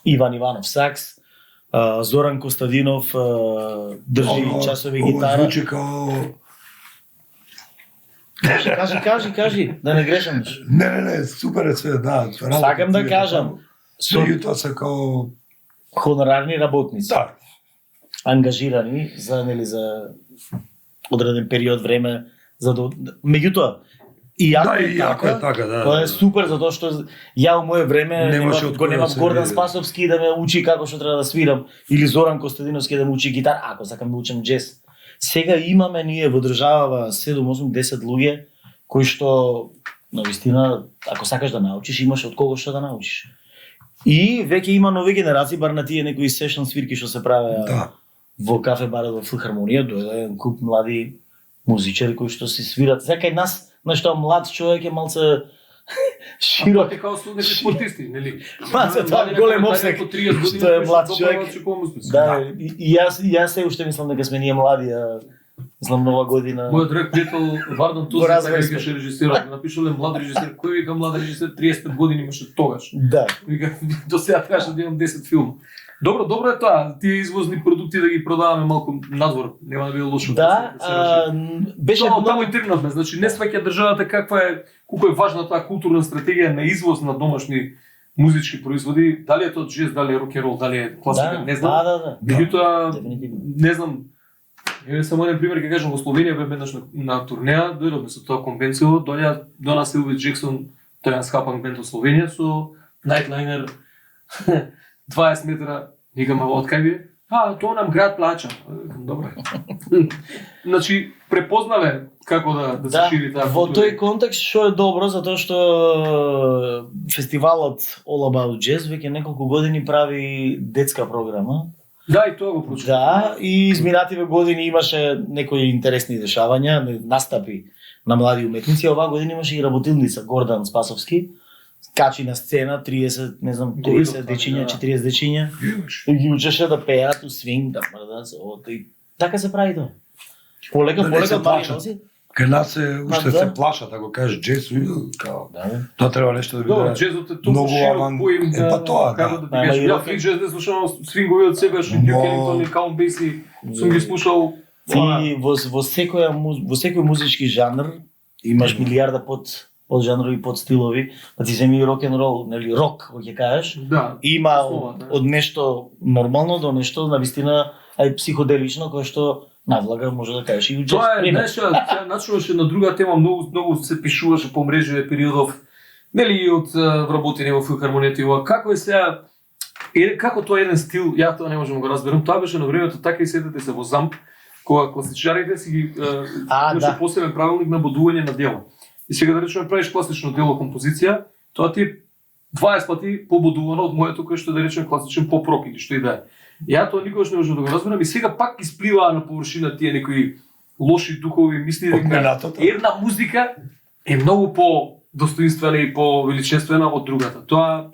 Иван Иванов сакс, Зоран Костадинов држи часови гитара. Звучи као... Кажи, да не грешам. Не, супер е све, да. Сакам да кажам, Со јуто се као... хонорарни работници, Да. ангажирани за, нели, за одреден период време, за да... Меѓутоа, и јако Да, е и јако е така, да. Тоа е супер затоа што ја во мое време Немаше немав, од го кој да немав се Гордан види. Спасовски да ме учи како што треба да свирам или Зоран Костадиновски да ме учи гитара, ако сакам да учам джез. Сега имаме ние во државава 7, 8, 10 луѓе кои што навистина ако сакаш да научиш имаш од кого што да научиш. И веќе има нови генерации, бар на тие некои сешн свирки што се правеа Да. во кафе барот во Филхармонија, дојде еден куп млади музичари кои што си свират. Секај нас, нешто млад човек е малце широк. Широк како со некои спортисти, нели? Па, се тоа голем обсек, што е млад човек. Да, и јас се уште мислам дека сме ние млади, знам нова година. Мојот драг пријател Вардан Го Тузик така развесме. викаше режисерот, напишале млад режисер, кој вика млад режисер 35 години имаше тогаш. Да. Вика до сега требаше да имам 10 филма. Добро е тоа, тие извозни продукти да ги продаваме малку надвор, нема да биде лошо. Да, беше Тоа таму многу и тргнавме, значи не сваќа државата колку е важна таа културна стратегија на извоз на домашни музички производи, дали е тоа джез, дали е рок-н-рол, дали е класика, не знам. Да. Меѓутоа, Дефинитивно. не знам, само еден пример ќе кажам, во Словенија бев еднаш на турнеја, дојдовме со тоа конвенцијо, доаѓа до нас Елвис Джексон, тој е скапан бенд од Словенија со Nightliner 20 метра, викаме од кај ви? Тоа нам град плаќа. Добре. Значи препознале како да се шири таа во култура. тој контекст што е добро затоа што фестивалот All About Jazz веќе неколку години прави детска програма. Да, и тоа го прочитав. Да, и изминативе години имаше некои интересни дешавања, настапи на млади уметници, а оваа година имаше и работилница Гордан Спасовски. Качи на сцена 30, не знам, 30 дечиња, 40 дечиња. И ги учеше да пеат у свинг, да мрдат, и така се прави тоа. Полека Да не се мали плачат. носи. Кај нас уште да. се плашат, ако кажеш джез, као, Да. тоа треба нешто да биде. Добро, джезот е толку многу широк аван- поим Е, па тоа, како да. да ти кажам, и ја рок- фри джез не слушам свингови од сегаш, и Но- Duke Ellington и Count Basie, сум ги слушал. Ти во секој музички жанр имаш милиарда под жанрови, под стилови, па ти земи рок н рол, нели рок, ќе кажеш. Да. Има Основата, од нешто нормално до нешто навистина ај психоделично кој што навлага може да кажеш и у джез. Тоа е пример. нешто, сега начнуваше на друга тема, многу се пишуваше по мрежи периодов, нели и од вработени во филхармонијата и ова. Како е сега, како тоа е еден стил, ја тоа не можам да го разберам, тоа беше на времето така и сетете се во ЗАМП, кога класичарите си ги имаше да. посебен правилник на бодување на дела. И сега да речеме правиш класично дело композиција, тоа ти е 20 пати пободувано од моето кое што да речеме класичен поп-рок или што и да е. Ја тоа никогаш не можам да го разберам и сега пак испливаа на површина тие некои лоши духови мисли дека Поминатото. една музика е многу по-достоинствена и по-величествена од другата. Тоа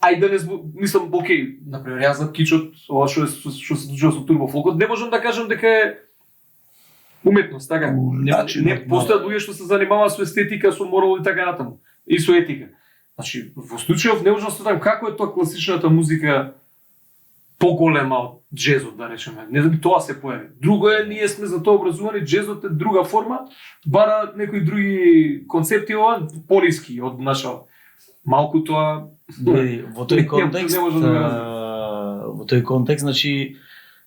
ајде да не мислам, окей, например, јас за кичот, ова што се случува со турбофолкот, не можам да кажам дека е уметност, така? Не постојат луѓе што се занимаваат со естетика, со морал и така натаму, и со етика. Значи, во случајов не можам да стадам како е тоа класичната музика поголема од джезот, да речеме. Не да би тоа се појави. Друго е, ние сме за тоа образувани, джезот е друга форма, бара некои други концепти ова, пониски од наша. Малку тоа... Во тој контекст, не можам да го разберам. во тој контекст, значи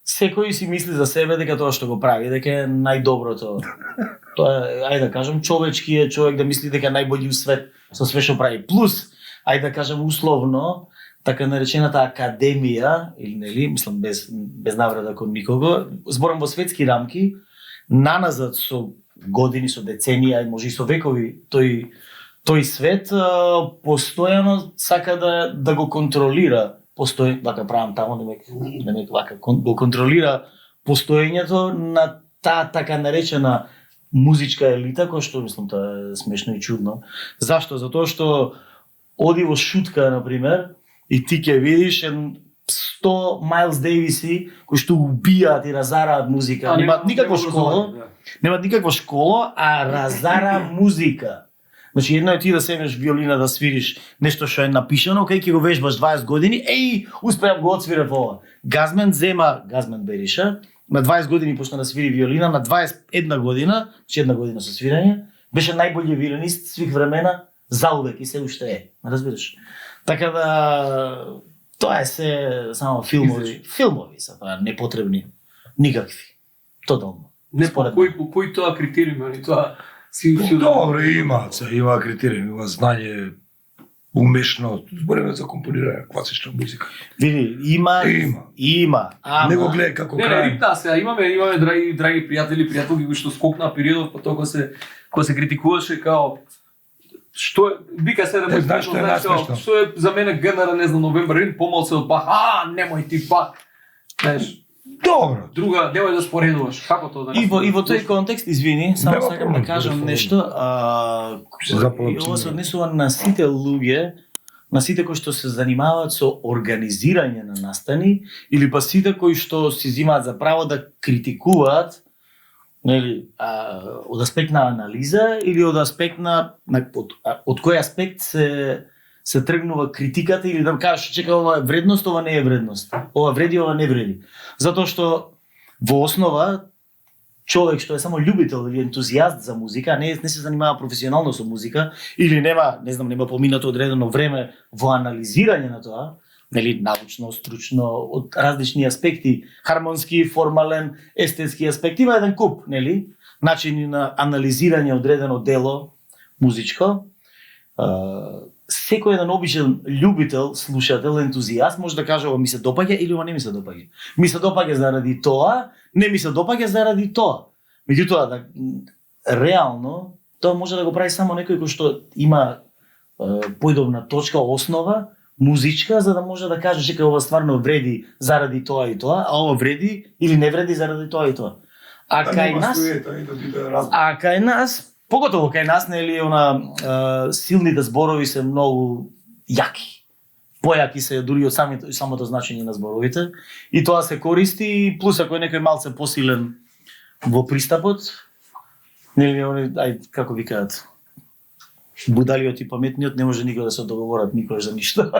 секој си мисли за себе дека тоа што го прави дека е најдоброто. Тоа е, ајде да кажам, човечки е човек да мисли дека е најбољи у свет со све што прави. Плюс, ајде да кажам условно, така наречената академија, или нели, мислам без навреда кон никого, зборам во светски рамки, наназад со години, со деценија, може и со векови, тој свет постојано сака да го контролира, вака правам тамо, демек вака го контролира постоењето на таа така наречена музичка елита, која што мислам тоа е смешно и чудно. Зашто? Затоа што оди во шутка, например, и ти ќе видиш 100 Майлс Дейвиси кои што убијаат и разараат музика. Немаат никаква школа, немаат никаква школа, а разара музика. Значи едно е ти да седнеш виолина да свириш нешто што е напишано, кај ќе го вежбаш 20 години, успеам го отсвирав ова. Газмен бериша, на 20 години почна да свири виолина, на 21 година, значи една година со свирење, беше најбољи виолинист свих времена, заувек и се уште е, разбираш? Така да тоа е се само филмови се тоа непотребни, никакви. Тотално. Не по кој тоа критериум, али тоа си Добро, има критериум, има знање, умешност, збориме за компонирање класична музика. Види, има. Не го гледај како крај. рипна сега, имаме драги пријателки кои што скокнаа периодов, па тоа кога се критикуваше као што е, вика се да му смешно, што е за мене ГНР, не знам, Новембар Рин, помалце од Бах, немој ти Бах. Знаеш, Добро. друга, немој да споредуваш, како тоа да И во тој контекст, извини, само Нема сакам да проблем, кажам телефон. нешто, Заповед, ова се однесува на сите луѓе, на сите кои што се занимаваат со организирање на настани, или па сите кои што си земаат за право да критикуваат, нели, од аспект на анализа или од аспект од кој аспект се тргнува критиката или да кажеш чека ова е вредност, ова не е вредност. Ова вреди, ова не вреди. Затоа што во основа човек што е само љубител или ентузијаст за музика, не се занимава професионално со музика или нема поминато одредено време во анализирање на тоа, нели научно, стручно, од различни аспекти, хармонски, формален, естетски аспект, има еден куп, нели, начини на анализирање одредено дело музичко. Секој еден обичен љубител, слушател, ентузијаст може да каже ова ми се допаѓа или ова не ми се допаѓа. Ми се допаѓа заради тоа, не ми се допаѓа заради тоа. Меѓутоа, реално, тоа може да го прави само некој кој што има појдовна точка, основа, музичка, за да може да каже чека ова стварно вреди заради тоа и тоа, а ова вреди или не вреди заради тоа и тоа. А кај нас, поготово кај нас, нели, силните зборови се многу јаки. Појаки се дури од самото значење на зборовите и тоа се користи, плюс ако е некој малце посилен во пристапот, Нели они, како викаат, будалиот и паметниот не може никој да се договорат никој за ништо.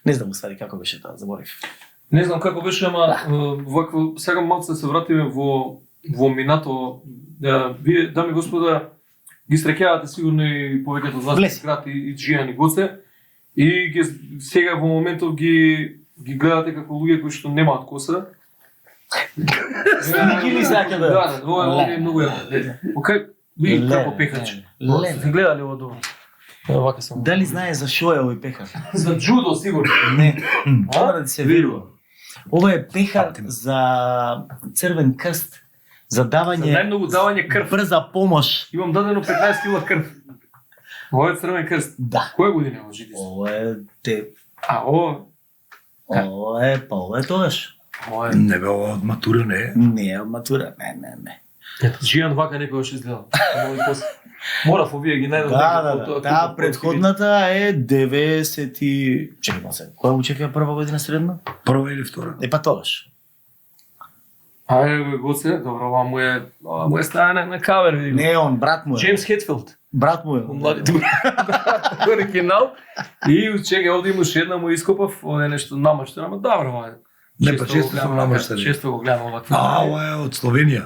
Не знам уствари како беше тоа, заборив. Не знам како беше, ама вакво сега малку се вратиме во минато. Вие, дами и господа, ги среќавате сигурно и повеќето од вас Град и Джијан и Гоце, и сега во моментов ги гледате како луѓе кои што немаат коса. Стани ги ли сака да? Да, ова е многу јако. Окај, ви како пехач. Сте гледали ова добро? Вака сам. Дали знае за шо е овој пехар? За джудо сигурно. Не. Мора да се верува. Ова е пехар за Црвен крст. За давање... За најмногу давање крв. Брза помош. Имам дадено 15 кила крв. Ова е Црвен крст. Да. Која година е жити? Ова е те... Ова е тогаш. Не бе, ова од матура не е. Не е од матура, не. Джијан вака некојаш изгледа. Морав овие ги најдам. Да. Таа предходната е 90 и... Чекай малце, која учев ја прва година средно? Прва или втора? Па тогаш. Гоце, добро, ова му е стајане на кавер, види. Не он, брат му е. Джеймс Хетфилд. Брат му е. Оригинал. И чекай, овде имаш една му ископав, овде нешто намаштено, ама добро, ова е. Не, па често сум намаштени. Често го гледам овакво. Ова е од Словенија.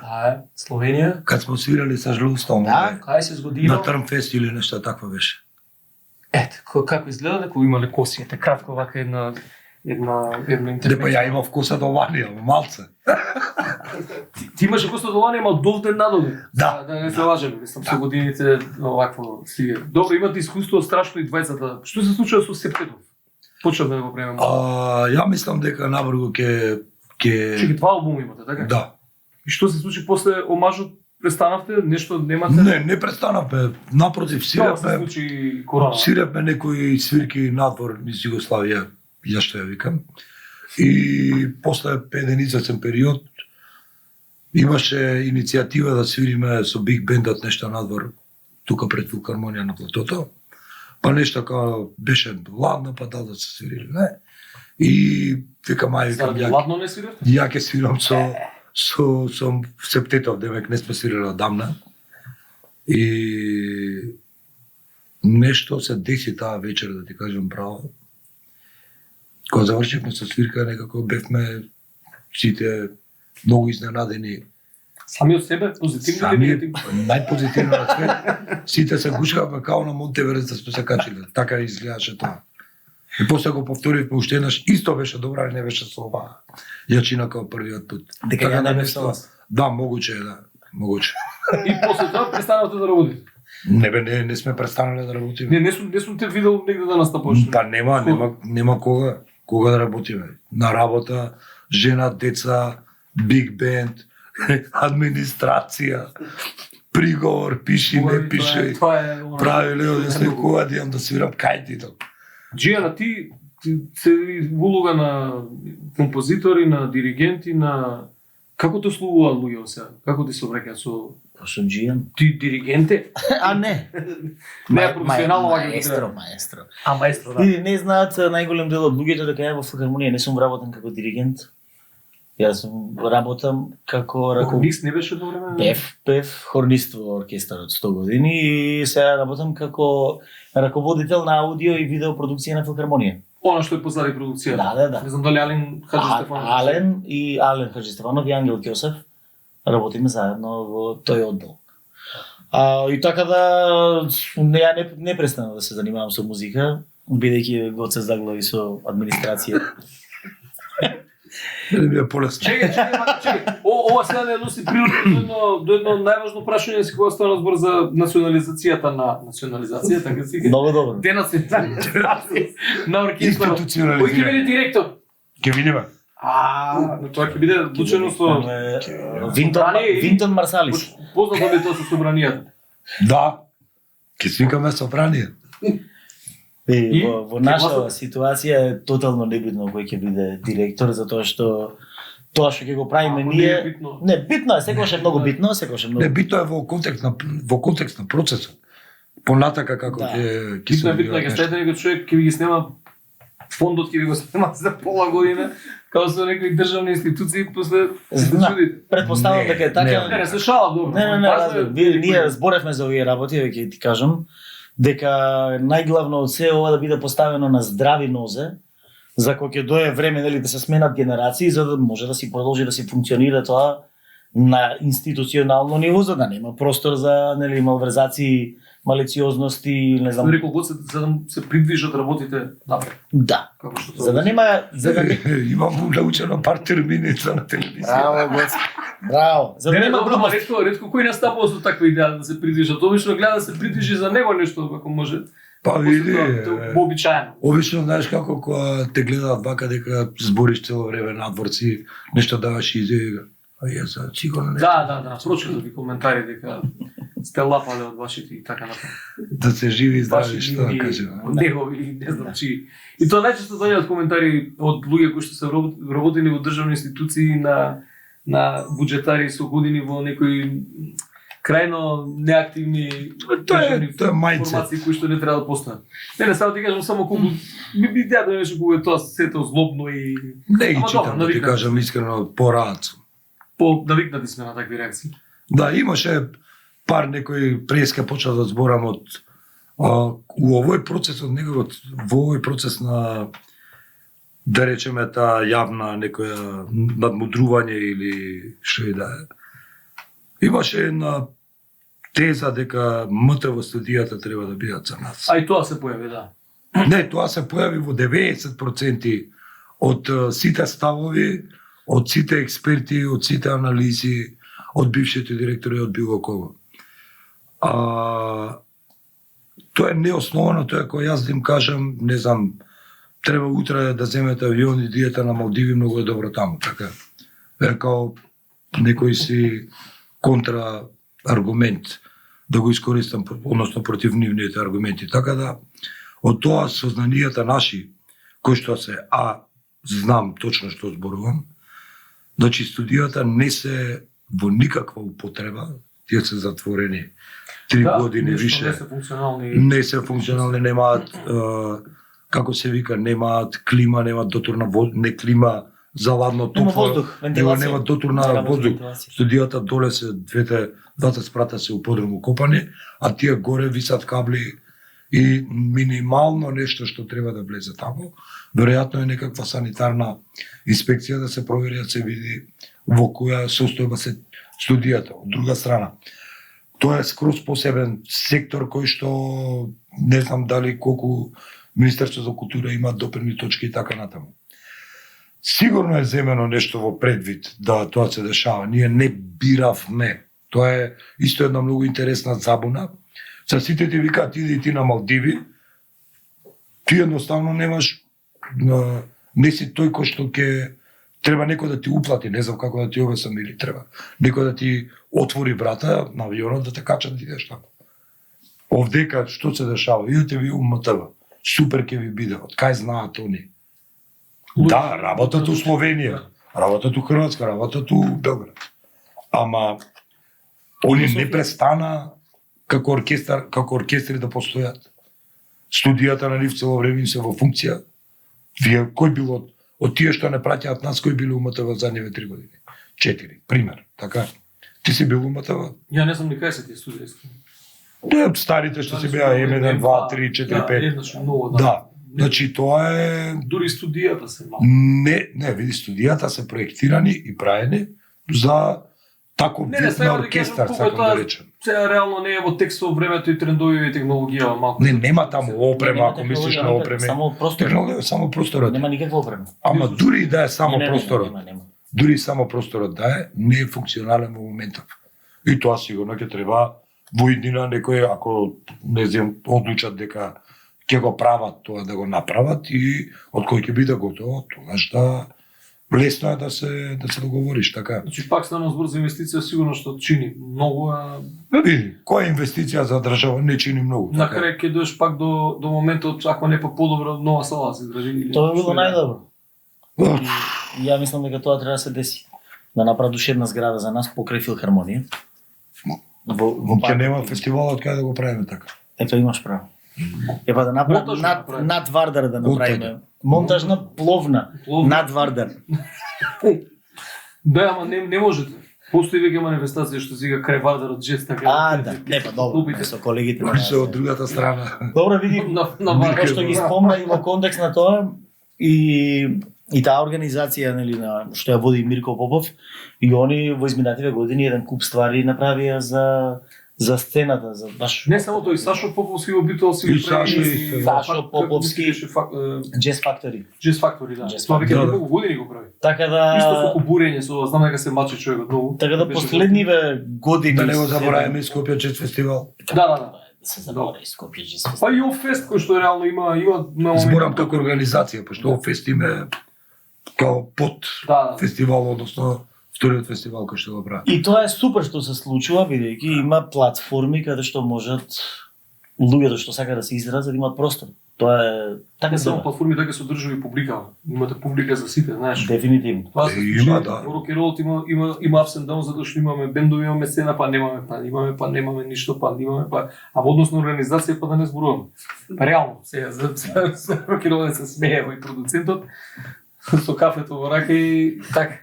Словенија. Кад смо свирали со Жлустом. Да, кај се згодило? На Трмфест или нешто такво беше. Ето, како изгледа дека имале коси, ете кратко вака една интервенција. Депа ја имав коса до ванија, малце. Ти имаше коса до ванија, ама довде надоле. Да. Да не се лажеме, мислам со годините овакво стига. Добро, имате искуство страшно и двајцата. Што се случува со Септетов? Почнавме да го приемаме. Ја мислам дека набрзо ќе Чеки, два албума имате, така? Да. И што се случи после омажот? Престанавте? Нешто немате? Не престанавме. Напротив, Како се случи корона? Свиревме некои свирки надвор низ Југославија, ја што ја викам. И после еденицен период имаше иницијатива да свириме со биг бендот нешто надвор тука пред Филхармонија на платото. Па нешто како беше ладно, па да се свирили, не? И викам, Заради ладно не свиревте? Ја ќе свирам со Септетов, демек не сме свирали одамна. И нешто се деси таа вечер, да ти кажам право. Кога завршивме со свирка, некако бевме сите многу изненадени. Сами од себе? Позитивни или негативни? Најпозитивно на свет. Сите се гушкавме као на Монтеверест да сме се качиле. Така изгледаше тоа. И после го повторивме уште еднаш, исто беше добра, не беше со оваа јачина како првиот пат. Дека ја не со вас? Да, могуче е, да. Могуче. И после тоа престанавте да работите? Не сме престанале да работиме. Не сум те видел негде да настапаш. Па нема кога да работиме. На работа, жена, деца, биг бенд, администрација, приговор, пиши, не пиши. Правиле, одесно кога да имам да свирам кај ти тоа. Джијана, ти се улога на композитори, на диригенти, на... Како те слувуваат луѓе сега? Како ти се обраќаат со... Со Джијан? Ти диригенте? А не. Не е професионално маестро. Маестро, да. И не знаат најголем дел од луѓето дека ја во Филхармонија не сум работен како диригент. Јас работам како Микс не беше до време? Пев хорнист во оркестарот 100 години и сега работам како раководител на аудио и видео продукција на Филхармонија. Она што е позади продукција. Да. Не знам дали Ален Хаджистефанов. Ален Хаджистефанов и Ангел Ќосев работиме заедно во тој оддел. И така да ја не престанав да се занимавам со музика, бидејќи Гоце заглави со администрација. Не би полесно. Чекай. Ова сега не носи прилика до едно најважно прашање си кога стана збор за национализацијата на така си. Много добро. Денационализација на оркестарот. Кој ќе биде директор? Ќе видиме. Но тоа ќе биде одлучено со Винтон Марсалис. Познато ли тоа со собранијата? Да. Ќе свикаме собрание. И во наша ситуација е тотално небитно кој ќе биде директор, затоа што тоа што ќе го правиме ние не битно е, секогаш е многу битно, Не, битно е во контекст на процесот. Понатака како ќе битно ќе стајте некој човек ќе ви ги снема фондот ќе ви го снемат за пола година, као со некои државни институции, после се Знам. чудите. Предпоставам дека е така. Не, се шалам, добро. Не, разбирам. Ние зборевме за овие работи, ќе ти кажам, дека најглавно од се ова да биде поставено на здрави нозе, за кога ќе дое време нели да се сменат генерации, за да може да си продолжи да си функционира тоа на институционално ниво, за да нема простор за нели малверзации, малициозности, не знам. Рекол год за да се придвижат работите напред. Да. Како што За да нема Имам научено пар термини на телевизија. Браво, браво. За да Не, нема добро, грубост. ретко кој настапува со таква идеја да се придвижат. Обично гледа да се придвижи за него нешто ако може. Па види, Вообичаено. обично знаеш како кога те гледаат вака дека збориш цело време надворци, нешто даваш идеја. А јас сигурно не. Да, прочитав ви коментари дека сте лапале од вашите и така напред. Да се живи и здрави, Ваши што да линии, кажем. негови, не знам чии. И тоа најчесто доаѓаат коментари од луѓе кои што се работени во државни институции на буџетари со години во некои крајно неактивни Тоа е мајндсет. формации кои што не треба да постојат. Не, само ти кажам само колку би идеја да беше кога е тоа сето злобно и Не ги Ама читам, добро, да ти навикнати кажам сме. искрено, пораат сум. навикнати сме на такви реакции. Да, имаше пар некои преска почна да зборам од у овој процес од неговот во овој процес на да речеме таа јавна некоја надмудрување или што и да е. Имаше една теза дека МТ во студијата треба да бидат за нас. А и тоа се појави, да. Не, тоа се појави во 90% од сите ставови, од сите експерти, од сите анализи, од бившите директори, од било кого. Тоа е неосновано, тоа е кога јас да им кажам, не знам, треба утре да земете авион и диета на Малдиви, многу е добро таму, така. Е као некој си контра аргумент да го искористам, односно против нивните аргументи. Така да, од тоа сознанијата наши, кои што се, знам точно што зборувам, значи студијата не се во никаква употреба, тие се затворени 3 години нешто више. Не се функционални. Не се функционални, немаат, како се вика, немаат клима, немаат дотурна не клима за ладно Нема топло, воздух, вентилација. нема дотурна Нема воздух. вентилација. Студијата доле се двата спрата се у подруму копани, а тие горе висат кабли и минимално нешто што треба да влезе таму. Веројатно е некаква санитарна инспекција да се провери, да се види во која состојба се студијата. Од друга страна, тоа е скроз посебен сектор кој што не знам дали колку Министерство за култура има допирни точки и така натаму. Сигурно е земено нешто во предвид да тоа се дешава. Ние не биравме. Тоа е исто една многу интересна забуна. За сите ти викаат иди ти на Малдиви, ти едноставно немаш, не си тој кој што ќе треба некој да ти уплати, не знам како да ти обяснам, или треба некој да ти отвори врата на авионот да те качат да идеш таму. Овдека што се дешава? Идете ви у МТВ. Супер ќе ви биде. Од кај знаат они? Да, работат у Словенија, работат у Хрватска, работат у Белград. Ама они не престана како оркестри да постојат. Студијата на нив цело време им се во функција. Вие кој бил од тие што не праќаат нас, кој бил у МТВ задниве 3 години? 4, пример, така. Ти си бил у МТВ? Ја не знам ни кај се тие студии. Тоа старите што си беа М1, 2, 3, 4, 5. Еднаш многу, Да. Значи тоа е Дури студијата се малку. Не, види, студијата се проектирани и праени за таков вид на оркестар, сакам да речем. Сега реално не е во текст во времето и трендови и технологија малку. Не, нема таму опрема, Нема ако мислиш технологија, на нема опреме. Само простор. Технологија е само просторот. Нема никаква опрема. Ама дури и да е само Не, просторот, нема. дури само просторот да е, не е функционален во моментов. И тоа сигурно ќе треба во иднина некој, ако не знам, одлучат дека ќе го прават тоа да го направат и од кој ќе биде готово, тогаш да лесно е да се договориш, така. Значи пак станува збор за инвестиција, сигурно што чини многу, а Види, која инвестиција за држава не чини многу. на така. крај ќе доеш пак до моментот ако не подобро нова сала се изгради. или Тоа би било што е. најдобро. Ох, И ја мислам дека тоа треба да се деси. Да направат уште една зграда за нас покрај филхармонија. Во Ќе нема фестивалот кај да го правиме така. Ето имаш право. Епа да направат Монтажно над направи. над Вардар да направиме Монтажна пловна. Над Вардар. Да, ама не можете. Постои веќе манифестација што сега крај Вардарот джет така. Да, не па добро, со колегите. Кои се од другата страна. Добро, види, на што ги спомна и во контекст на тоа и таа организација, нели, на што ја води Мирко Попов, и они во изминативе години еден куп ствари направија за сцената, за баш не само тој, Сашо Поповски во Битлз И Сашо Поповски Jazz Factory. Jazz Factory, да. Jazz Тоа веќе Factory. многу години го прави. Така да Исто со кубурење, со знам дека се мачи човекот многу. така да последниве години Да не го забораваме Скопје Джет фестивал. Да. се заборави Скопје Jazz Festival. Па и Фест кој што реално има Зборам како организација, пошто Фест име као под Да. фестивал, односно вториот фестивал кој што го прави. И тоа е супер што се случува, бидејќи има платформи каде што можат луѓето што сака да се изразат да имаат простор. Тоа е така Не се само платформи, дека се одржува и публика. Имате публика за сите, знаеш. дефинитивно. Тоа се Има, да. Во рок-н-ролот има ups and downs, затоа што имаме бендови, имаме сцена, па немаме ништо, па имаме, па а во однос на организација па да не зборуваме. Па реално, сега за рок-н-ролот се смее во и продуцентот со кафето во рака и така.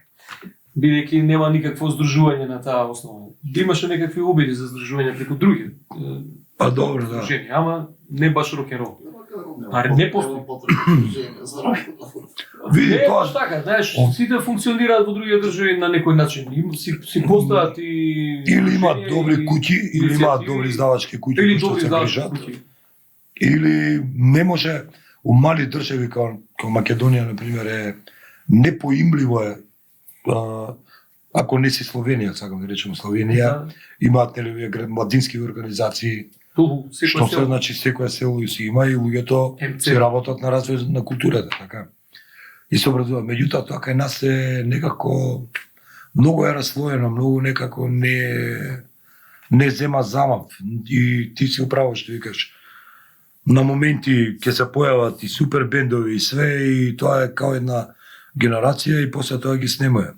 Бидејќи нема никакво здружување на таа основа. Имаше некакви обиди за здружување преку други Па добро, да. здруженија, ама не баш рок-н-рол. А не постои. Види Не е тоа баш така, знаеш, сите функционираат во други држави на некој начин. Си постават и или имаат здруженија, добри и куќи, или имаат иницијативи, добри издавачки куќи или кои што добри се издавачки грижат. куќи. Или не може у мали држави како Македонија на пример е непоимливо е ако не си Словенија, сакам да речем Словенија, Да. имаат нели овие младински организации, Ту, што секој се се значи секоја село и си има и луѓето МЦ. се работат на развој на културата, така. И се образува. Меѓутоа тоа кај нас е некако многу е раслоено, многу некако не зема замав. И ти си управо што викаш. На моменти ќе се појават и супер бендови и све и тоа е као една генерација и после тоа ги снемува.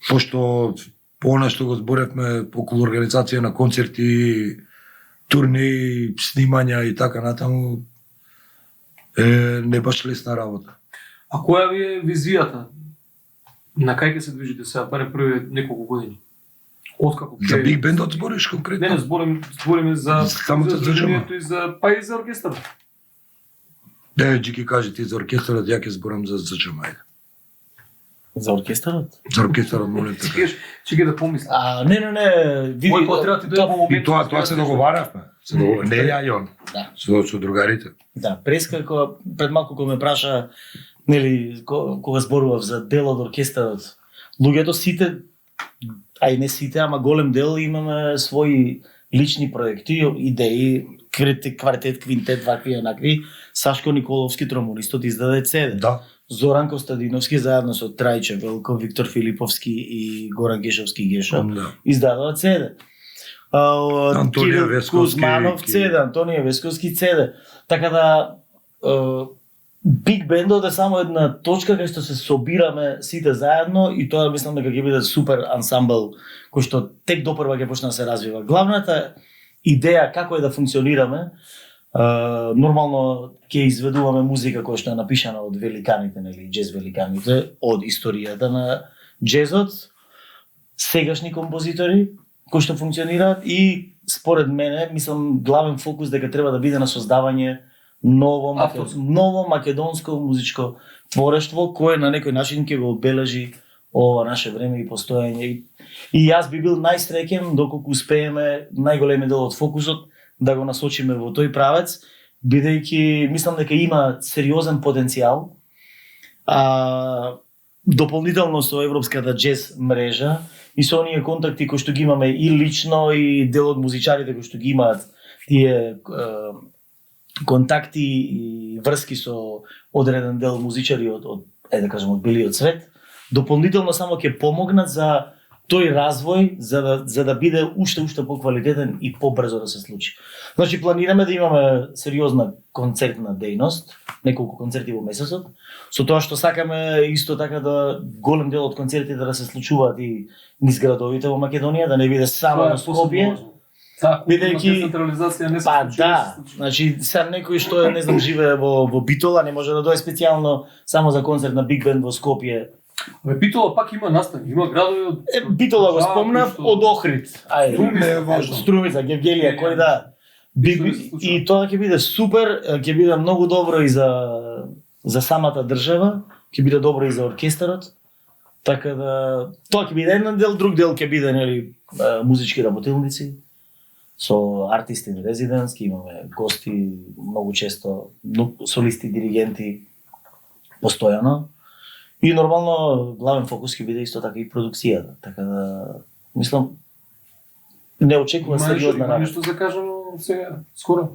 Пошто по она што го зборевме околу организација на концерти, турнеи, снимања и така натаму е не баш лесна работа. А која ви е визијата? На кај ќе се движите сега, барем први неколку години? Откако За биг бендот збориш конкретно? Не, збориме за Само за здружението и за па и за оркестар. Не, Джики каже ти за оркестарот, ја ќе зборам за ЗЧМ. За оркестарот? За оркестарот, молим те. Чекај да помислам. Не, види. Мој потребат и тоа во И момент. тоа се договаравме. Не ја и он. Да. Со другарите. Да, Преска пред малку кога ме праша, нели, кога зборував за дел од оркестарот, луѓето сите, а и не сите, ама голем дел имаме своји лични проекти, идеи, квартет, квинтет, вакви и онакви. Сашко Николовски, тромбонистот, издаде CD. Да. Зоран Костадиновски заедно со Трајче Велко, Виктор Филиповски и Горан Гешовски Гешо Да. издадоа CD. Антонија Кирил Весковски, Кузманов CD, Антонија Весковски CD. Така да Биг бендот е само една точка кај што се собираме сите заедно и тоа мислам дека ќе биде супер ансамбл кој што тек допрва ќе почне да се развива. Главната идеја како е да функционираме, нормално ќе изведуваме музика која што е напишана од великаните, нели, џез великаните, од историјата на џезот, сегашни композитори кои што функционираат и според мене, мислам, главен фокус дека треба да биде на создавање ново македонско музичко творештво кое на некој начин ќе го обележи ова наше време и постоење. И јас би бил најсреќен доколку успееме најголемиот дел од фокусот да го насочиме во тој правец, бидејќи мислам дека има сериозен потенцијал. Дополнително со европската џез мрежа и со оние контакти кои што ги имаме и лично и дел од музичарите кои што ги имаат тие контакти и врски со одреден дел музичари од да кажем од белиот свет, дополнително само ќе помогнат за тој развој за да биде уште поквалитетен и побрзо да се случи. Значи планираме да имаме сериозна концертна дејност, неколку концерти во месецот, со тоа што сакаме исто така да голем дел од концертите да се случуваат и низ градовите во Македонија, да не биде само во Скопје. Таа културна Бидејќи- децентрализација не се Па случи, да, не се случи. значи сега некој што е, не знам, живее во Битола, не може да дое специјално само за концерт на Биг Бенд во Скопје. Ме Битола пак има настани, има градови од Битола го Да, спомнав што- од Охрид. Ајде, Не е важно. Струмица, Гевгелија, кој да. Што не се случува. И тоа ќе биде супер, ќе биде многу добро и за самата држава, ќе биде добро и за оркестарот. Така да тоа ќе биде еден дел, друг дел ќе биде нели музички работилници со артисти in residence, ќе имаме гости многу често, солисти, диригенти постојано. И нормално главен фокус ќе биде исто така и продукцијата. Така да мислам не очекува сериозна Има работа. нешто закажано сега, скоро.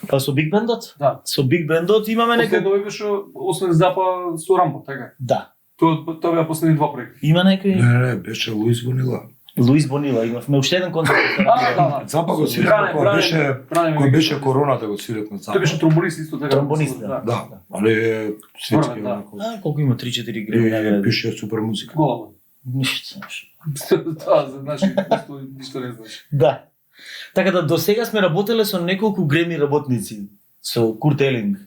Па со Биг Бендот? Да. Со Биг Бендот имаме некој... Последно беше, освен Запа, со Рамбо, така. Да. Тоа беа последни два проекти. Има некој... Не, беше Луис Бонила. Луис Бонила, имавме уште еден концерт. Да. Запа го Со свирев, Бране, кога Бране, беше Бране кога ми беше ги- короната го свирев на Запа. Тој беше тромбонист исто така. Тромбонист, да. Да, али е светски Да. онако. Колку има 3-4 греми И награди? пише супер музика. Голема. Ништо. Тоа за наши просто ништо не знаеш. Да. Така да до сега сме работеле со неколку греми работници. Со Курт Елинг,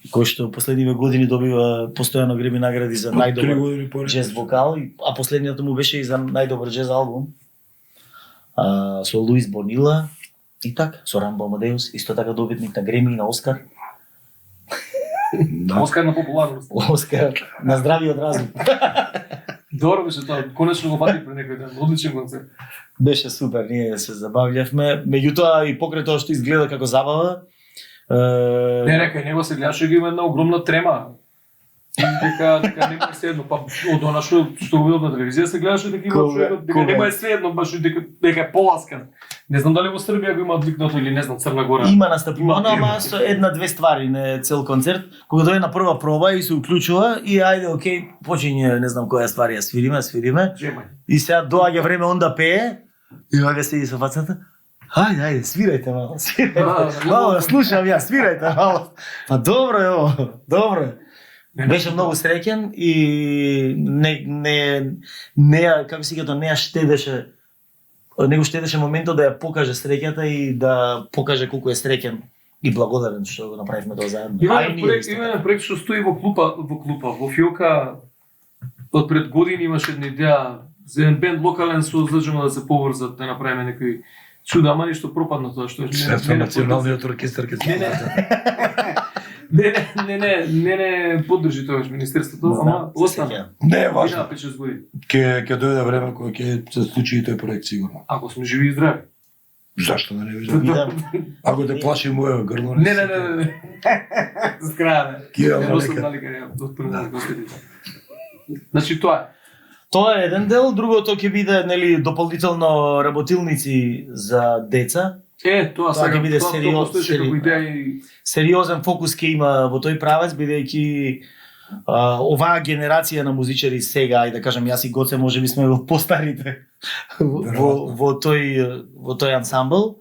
кој што последниве години добива постојано греми награди за 3 најдобар години поред. джез вокал, а последниот му беше и за најдобар джез албум. Со Луис Бонила и така, со Рамбо Амадеус, исто така добитник на Греми и на Оскар. Да. Оскар на популарност. Оскар на здравиот разум. Добро беше тоа, конечно го фати пред некој ден, одличен концерт. Беше супер, ние се забавljавме. Меѓутоа и покрај тоа што изгледа како забава, Не, кај него се гледаше го има една огромна трема. И дека нема е следно, па од она што го видов на телевизија се гледаше дека има Кога- човекот, дека кога? нема е следно, баш дека е поласкан. Не знам дали во Србија го има одликнато или не знам, Црна Гора. има настапувано, Има. ама со една-две ствари, не цел концерт. Кога дојде на прва проба и се уклучува и ајде, окей, почиње, не знам која ствар ја свириме. Джемај. И сега доаѓа време он да пее и вака седи со фацата. Ајде, свирајте мало, свирајте. Мало да слушам ја, свирајте мало. Па добро е ово, добро е. Беше многу среќен и не како си тоа не ја штедеше, не го штедеше моментот да ја покаже среќата и да покаже колку е среќен и благодарен што го направивме тоа заедно. Има А и еден ние проект, исто има така. еден проект што стои во Фиока. Од пред години имаше една идеја за еден бенд локален со злежено да се поврзат, да направиме некои чуда, ама ништо пропадна тоа што Средства националниот оркестар ке Не, не поддржи тоа министерството, ама остана. Не е Важно. важно. 5-6 години. Ќе дојде време кога ќе се случи и тој проект сигурно. Ако сме живи и здрави. Зашто да не видам? Да. Ако те плаши мојот грло. Не. Скрајаме. Кија Не малека. носам налика од првите гостите. Значи тоа е. Тоа е еден дел, другото ќе биде нели дополнително работилници за деца. Тоа Тоа сега ќе биде тоа постоеше како сериозно. идеја и Сериозен фокус ќе има во тој правец, бидејќи оваа генерација на музичари сега, и да кажам јас и Гоце можеби сме во постарите во тој ансамбл.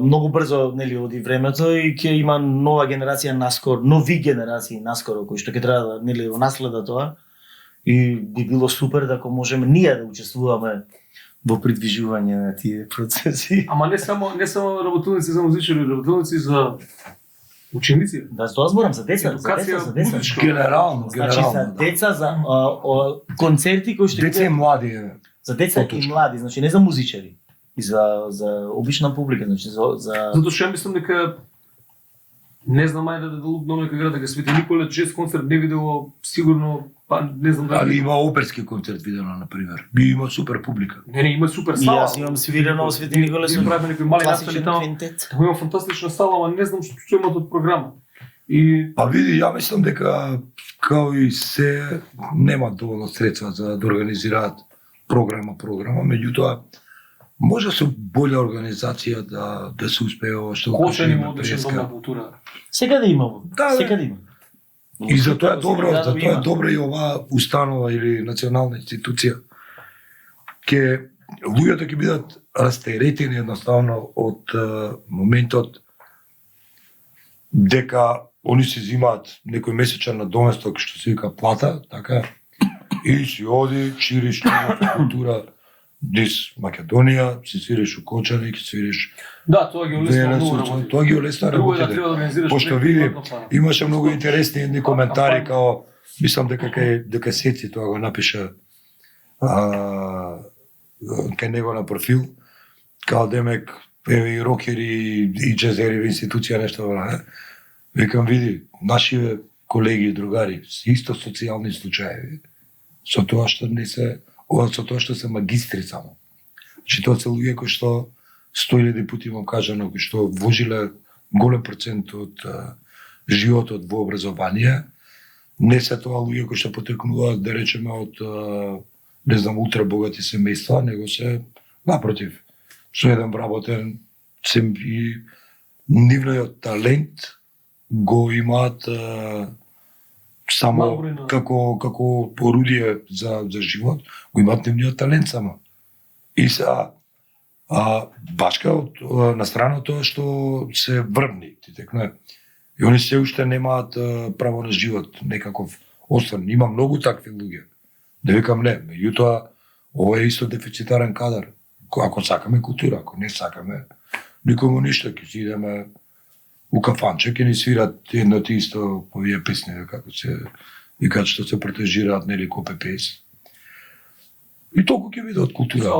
Многу брзо нели оди времето и ќе има нова генерација наскоро, нови генерации наскоро кои што ќе треба да нели го наследат тоа. И би било супер ако можеме ние да учествуваме во придвижување на тие процеси. ама не само работилници за музичари, работилници за ученици. Да, тоа зборам за деца, Едукација за деца. музичка. Генерално, Значи за генерално. да. деца, за концерти кои што Деца и бидат млади е. за деца и поточно. млади, значи не за музичари, и за обична публика, значи за Затоа што ја мислам дека не знам ајде да лупнам некој град дека Свети Николе джез концерт не видело сигурно, па не знам Али дали. има оперски концерт видено на пример. Би има супер публика. Не, има супер И сала. јас имам свирено во Свети Николе со Ние правиме некои мали настани класичен таму. квинтет. Таму има фантастична сала, ама не знам што имат од програма. И Па види, ја мислам дека као и се нема доволно средства за да организираат програма, меѓутоа може со болја организација да се успее ова што го Кошен има кажеме одличен дом преска. на култура. Секаде има. Да, бе. Секаде има. И затоа е Во добро, секој град затоа има. е добро и оваа установа или национална институција. Ке луѓето ќе бидат растеретени едноставно од моментот дека они се взимаат некој месечен надоместок што се вика плата, така, и си оди, чириш култура Дис Македонија, си свириш у Кочани, си свириш Да, тоа ги улесна Велес, многу работи. тоа ги улесна Друго е да работите. треба да организираш Пошто проекти, види, платно пара. имаше многу интересни едни коментари, као, мислам дека Сеци тоа го напиша кај него на профил, као демек, еве и рокери и джезери во институција нешто вра. Викам, види, нашиве колеги и другари, исто социјални случаи, со тоа што не се, со тоа што се магистри само. Значи тоа се луѓе кои што 100.000 пати имам кажано, кои што вложиле голем процент од животот во образование, не се тоа луѓе кои што потекнуваат, да речеме, од не знам, ултра богати семејства, него се напротив, со еден вработен и нивниот талент го имаат само како орудие за живот, го имаат нивниот талент само. И сега башка на страна тоа што се врвни, ти текна. И они се уште немаат право на живот, некаков освен. Има многу такви луѓе. Да викам не, меѓутоа, ова е исто дефицитарен кадар. Ако сакаме култура, ако не сакаме, никому ништо, ќе си идеме у кафанче, ќе ни свират едно ти исто овие песни, како се викаат што се протежираат, нели, копи-пейст. И толку ќе бидат култура.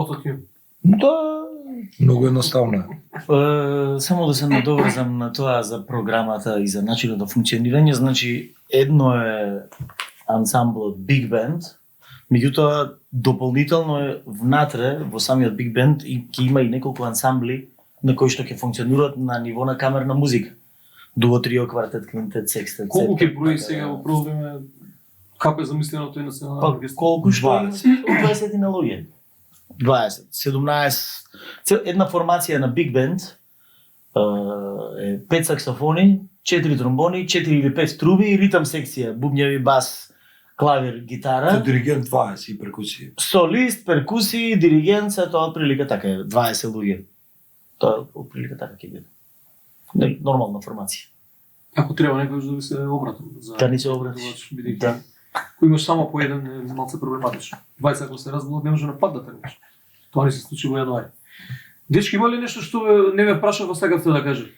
Да, многу едноставно. Само да се надоврзам на тоа за програмата и за начинот на функционирање, значи едно е ансамблот Big Band, меѓутоа дополнително е внатре во самиот Big Band и ќе има и неколку ансамбли на кои што ќе функционираат на ниво на камерна музика. Дуо, трио, квартет, квинтет, секстет. Колку ќе брои сега во прво време, како е замислено тој национален оркестар? Колку што е? 20 на луѓе. 20, 17. Една формација на Big Band е 5 саксофони, 4 тромбони, 4 или 5 труби и ритам секција, бубњеви, бас, клавир, гитара. Диригент 20 и перкусија. Солист, перкусии, диригент, се тоа отприлика така е, 20 луѓе. Тоа отприлика така ќе биде. Нормална формација. Ако треба некој да се обратно за Да ни се обрати. Да. Кој имаш само по еден е малце проблематично. 20 ако се разболат не може на пат да тргнеш. Тоа не се случи во јануари. Дечки, има ли нешто што не ме прашав, а сакавте да кажете?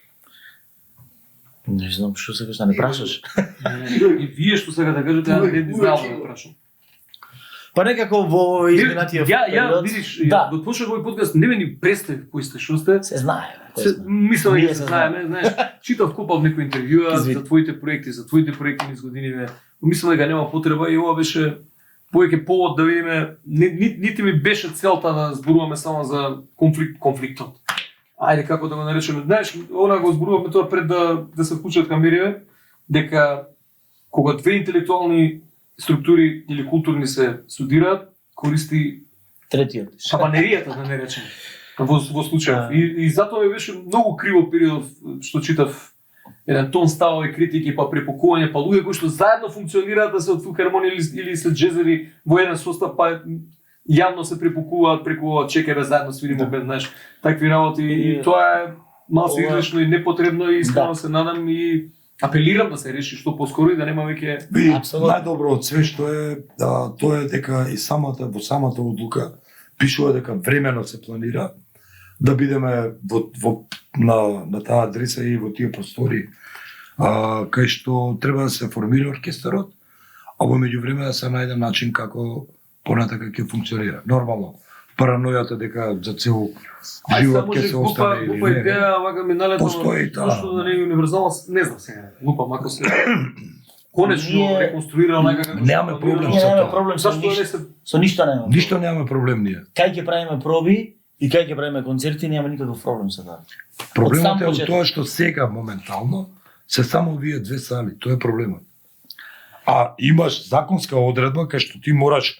Не знам што сакаш да не прашаш. И вие што сега да кажете, а не знам да ме прашам. Па некако во изминатиот Ја видиш, да, го почнав овој подкаст, не ме ни представи кој сте, што сте. се знае. Мислам Ние дека се се знаеме, знаеш, читав купав некои интервјуа Извини. за твоите проекти низ годиниве. Мислам дека нема потреба и ова беше повеќе повод да видиме, нити ми беше целта да зборуваме само за конфликтот. Ајде како да го наречеме, знаеш, она го зборувавме тоа пред да се вклучат камериве, дека кога две интелектуални структури или културни се студираат, користи Третиот. шапанеријата, да не речеме, во случајов. И затоа ми беше многу криво период што читав еден тон ставови критики, па препукување, па луѓе кои што заедно функционираат да се од филхармонија или се джезери во еден состав, па јавно се препукуваат преку чекере заедно свиримо бенд, знаеш, такви работи и тоа е малку излишно и непотребно и искрено се надам и апелирам да се реши што поскоро и да нема веќе. Најдобро од све што е, тоа е дека и во самата одлука пишува дека времено се планира да бидеме на таа адреса и во тие простори кај што треба да се формира оркестарот, а во меѓувреме да се најде начин како понатака ќе функционира. Нормално, паранојата дека за цел живот ќе се остане или глупа идеја, вака ми налета постои што да не е универзално, не знам сега. Глупа, мако се конечно реконструира онака како немаме проблем Ние со немаме тоа. проблем со Зашто не ништо. се Со ништо немаме. Ништо немаме проблем ние. Кај ќе правиме проби и кај ќе правиме концерти, нема никаков проблем со тоа. Проблемот е од почеток. тоа што сега моментално се само овие две сали, тоа е проблемот. А имаш законска одредба кај што ти мораш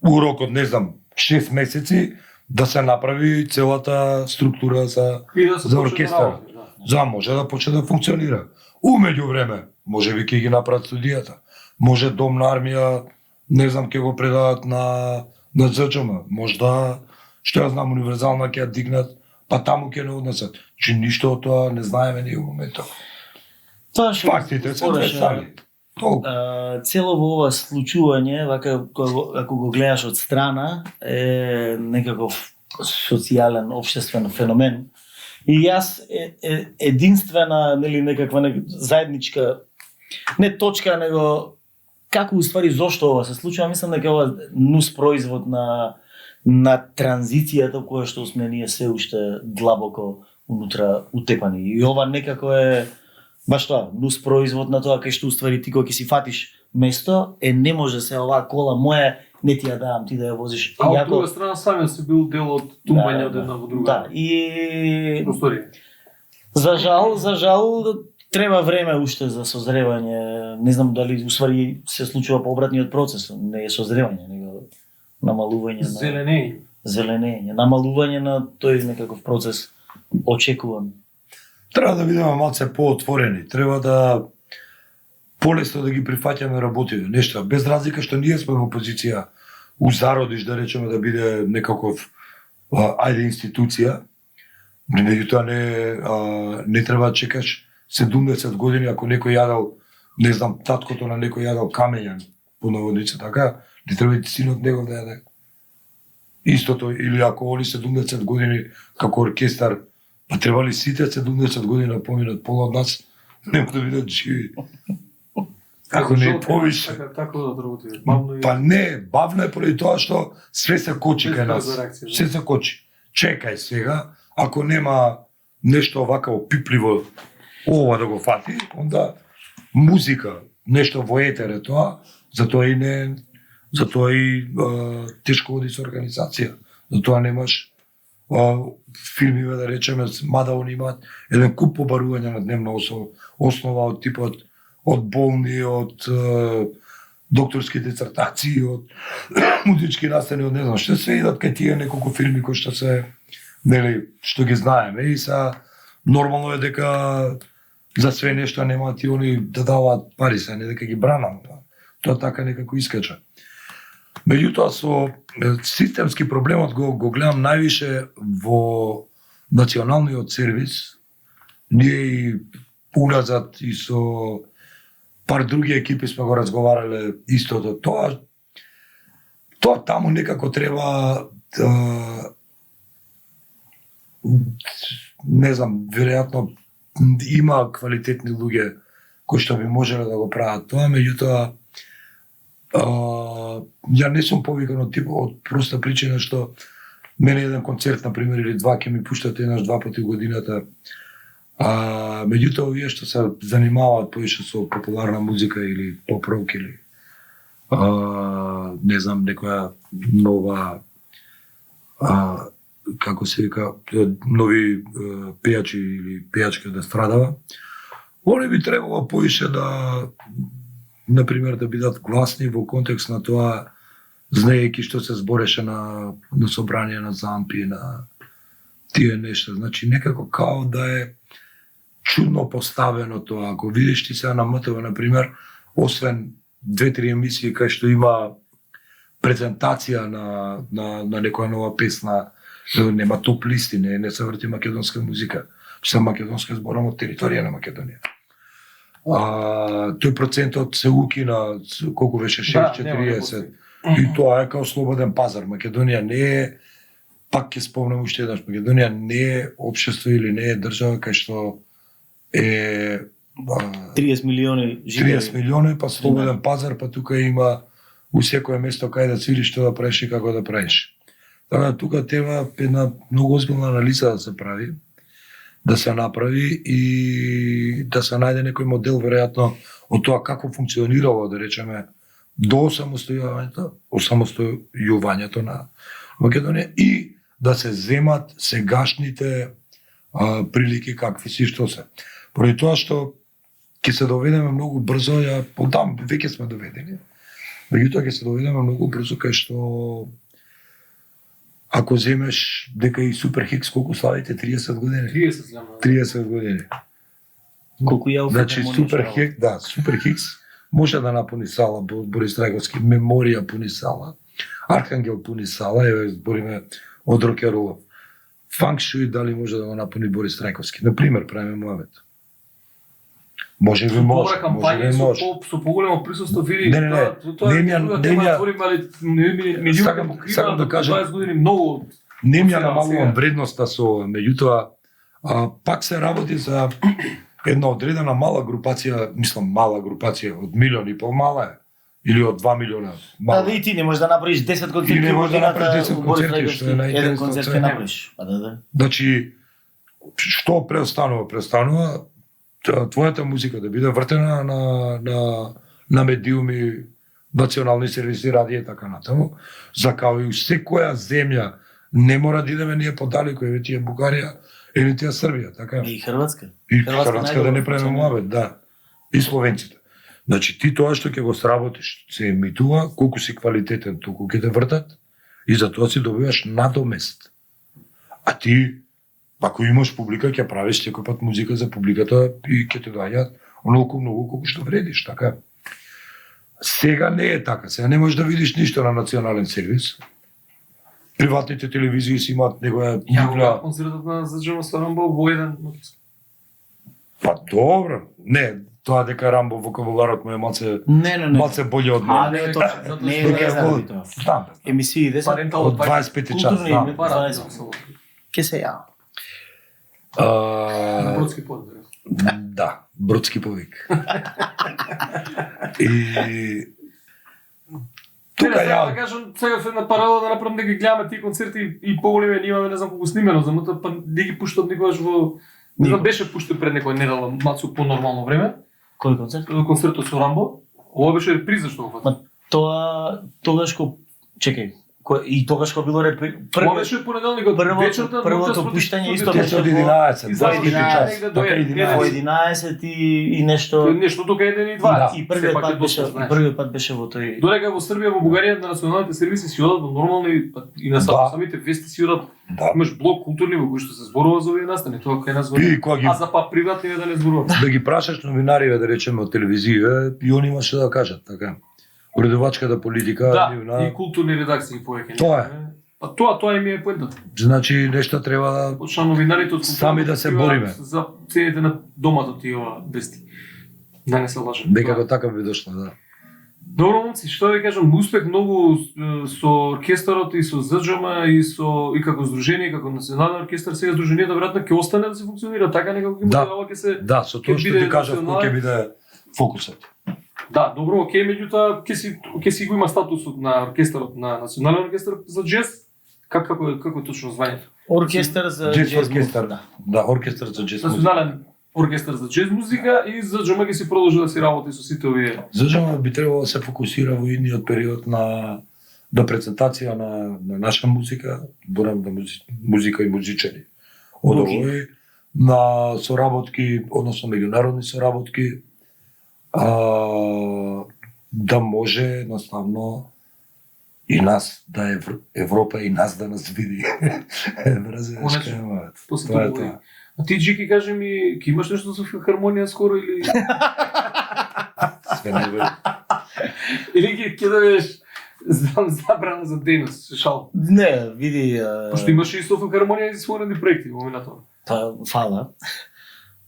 урок од не знам 6 месеци да се направи целата структура за оркестар. За може да почне да функционира. Умеѓу време, може би ќе ги направат студијата. Може дом на армија, не знам, ќе го предадат на ЗЧМ. Може да, што ја знам, универзална ќе ја дигнат, па таму ќе не однесат. Че ништо од тоа не знаеме ние во моментот. Тоа што Фактите се две сали. Толку. Цело во ова случување, вака ако го гледаш од страна, е некаков социјален, општествен феномен. И јас единствена, нели, некаква заедничка не точка, него како уствари зошто ова се случува, мислам дека ова нус производ на транзицијата која што сме ние се уште длабоко унутра утепани. И ова некако е баш тоа, нус производ на тоа кај што уствари ти кога ќе си фатиш место, не може се оваа кола моја, не ти ја давам, ти да ја возиш. А од друга страна самиот си бил дел од тумање од една во друга. Да, и просторија. За жал треба време уште за созревање. Не знам дали усвари се случува по обратниот процес, не е созревање, него намалување на зеленење, намалување на тој некаков процес очекуван. Треба да бидеме малце поотворени, треба да полесно да ги прифаќаме работите, нешто, без разлика што ние сме во позиција у зародиш, да речеме, да биде некаков институција, меѓутоа не треба да чекаш 70 години ако некој јадел, не знам, таткото на некој јадел камења, по наводница, така, не треба и синот негов да јаде. Истото, или ако они 70 години како оркестар, па треба ли сите 70 години поминат, пола од нас нема да бидат живи. Ако не повише. Како да работи? Бавно Па не, бавно е поради тоа што све се кочи кај нас. Све се кочи. Чекај сега, ако нема нешто овака опипливо ова да го фати, онда музика, нешто во етер е тоа, затоа и тешко води со организација. Затоа немаш филмиве, да речеме, мада они имаат еден куп побарувања на дневна основа од типот од болни, од докторски дисертации, од музички настани, од не знам што, се идат кај тие неколку филми кои што се, нели, што ги знаеме, и са нормално е дека за све нешто немаат и они да даваат пари, се не дека ги бранат. Тоа така некако искача. Меѓутоа, со системски проблемот го гледам највише во националниот сервис. Ние и уназад и со пар други екипи сме го разговарале истото. Тоа таму некако треба не знам, веројатно има квалитетни луѓе кои што би можеле да го прават тоа, меѓутоа ја не сум повикан од проста причина што мене еден концерт, например, или два ќе ми пуштат еднаш-два пати годината. Меѓутоа, овие што се занимаваат повише со популарна музика или поп-рок или не знам, некоја нова како се вика, нови пејачи или пејачка да страдава, они би требало повише да, например, да бидат гласни во контекст на тоа, знаејќи што се збореше на собрание на ЗАМПИ, на тие нешта. Значи, некако као да е чудно поставено тоа. Ако видиш ти сега на МТВ, например, освен 2-3 емисии кај што има презентација на некоја нова песна, нема топ листи, не се врти македонска музика. Се македонска зборам од територија на Македонија. Тој процентот се укина, колку беше 6-40, и тоа е као слободен пазар. Македонија не е, пак ќе спомнам уште еднаш, Македонија не е општество или не е држава кај што е 30 милиони жители. 30 милиони, па слободен пазар, па тука има у секое место кај да свириш, што да правиш и како да правиш. Така тука треба една многу озбилна анализа да се прави, да се направи и да се најде некој модел веројатно од тоа како функционирало, да речеме, до осамостојувањето на Македонија и да се земат сегашните прилики какви си што се. Поради тоа што ќе се доведеме многу брзо, ја потам веќе сме доведени. Меѓутоа ќе се доведеме многу брзо кај што ако земеш дека и Супер Хикс колку славите 30 години. 30 години. Колку ја значи Супер Хикс може да напуни сала, Борис Трајковски, Меморија пуни сала, Архангел пуни сала, еве збориме од рок-н-ролов. Фанк Шуи дали може да го напуни Борис Трајковски. Например, правиме муавет. Може би може, добра може кампања би со може. со поголемо присуство види. Не, не, не. Тоа е Не ми ја- друга не тема, ми ја- отворим, али милионите Сакам да покрива кажам- 20 години многу. Не ми ја Сега, намалувам сега. вредноста со, меѓутоа, пак се работи за една одредена мала групација, мислам мала групација, од 1,5 мала е, или од 2 милиона мала. Да, и ти не можеш да направиш 10 концерти. И не можеш да годината, направиш 10 у Борис концерти, Регошки, што е најинтересно еден од концерт све. ќе направиш. Па да. Значи, што преостанува? Преостанува твојата музика да биде вртена на медиуми, национални сервиси, радио и така натаму, за као и у секоја земја не мора да идеме ние подалеку, еве тие Бугарија или тие Србија, така? И Хрватска. И Хрватска Хрватска да најдобро не правиме функционира. муабет, да. И словенците. Значи ти тоа што ќе го сработиш, се емитува, колку си квалитетен, толку ќе те вртат и за тоа си добиваш надомест. А ти, ако имаш публика, ќе правиш секој пат музика за публиката и ќе те доаѓаат онолку многу колку што вредиш, така. Сега не е така, сега не можеш да видиш ништо на национален сервис. Приватните телевизии си имаат негоја Ја го нивна. концертот на Заджема Рамбо во еден. Па добро. Не, тоа дека Рамбо вокабуларот му е малце Не. малце болje од А, мене. не е точно. Не е Дека е везано во- би тоа. Знам. Емисии де се? Парентал Од 25 час, Културни знам. ime. Пара, Ке се ја. А, Бродски подбор. Да, бродски повик. И тука Тука ја да ја кажам, сега в една паралела да направам да ги гледаме тие концерти и поголеми ние имаме не знам колку снимено, замута па не ги пуштат никогаш во не знам беше пуштен пред некоја недела малку по нормално време. Кој концерт? Концертот со Рамбо. Ова беше реприза што го фати. Ма тоа тогаш ко чекај, и тогаш ко било Ова беше понеделникот вечерта, првото ноќта пуштање спротив исто Те беше се од во 11, И заврши 25 час. негде до Така еден. во 11. 11 и нешто. Нешто тука еден и два. Да. И првиот пат беше во тој. Додека во Србија, во Бугарија на националните сервиси си одат во нормални и на Да. самите вести си одат. Да. Имаш блок културни во кој што се зборува за овие настани, тоа кај нас го. И кога ги А за па приватни да не зборува. да ги прашаш новинариве да речеме од телевизија и они имаше да кажат така. Уредувачката политика Да, нивна, и културни редакции повеќе. Тоа е. Па тоа им е поентата. значи нешто треба да Почна новинарите од Сами да се културата бориме. за цените на домато тие ова вести. Да не се лажем. дека така би дошло, да. Добро, момци, што да ви кажам, успех многу со оркестарот и со ЗДЖМ и како здружение, како национален оркестар, сега здруженијата веројатно ќе остане да се функционира така некако ќе Да. може ова ќе се. Да, со тоа Ќе што биде ти кажав, кој национален. ќе биде фокусот. Да, добро, окей, меѓутоа ќе си го има статусот на оркестарот на национален оркестар за джез. Како е точно звањето? Оркестар за Джез джез оркестар. музика, Да, оркестар за джез музика. Национален оркестар за джез музика и за ДЖМ ќе си продолжи да си работи со сите овие. Зажално би требало да се фокусира во идниот период на презентација на наша музика, борам да музика и музичари. Од Окей. овој на соработки, односно меѓународни соработки, да може едноставно и нас да Европа и нас да нас види. Бразилска Конечно. мат. После Тоа е тоа. тоа. А ти, Джики, кажи ми, ќе имаш нешто за филхармонија скоро или Све најбоље. или ќе дадеш забрана за денес, шал? Не, види, Пошто имаше и со филхармонија и својни проекти во минатото. па фала.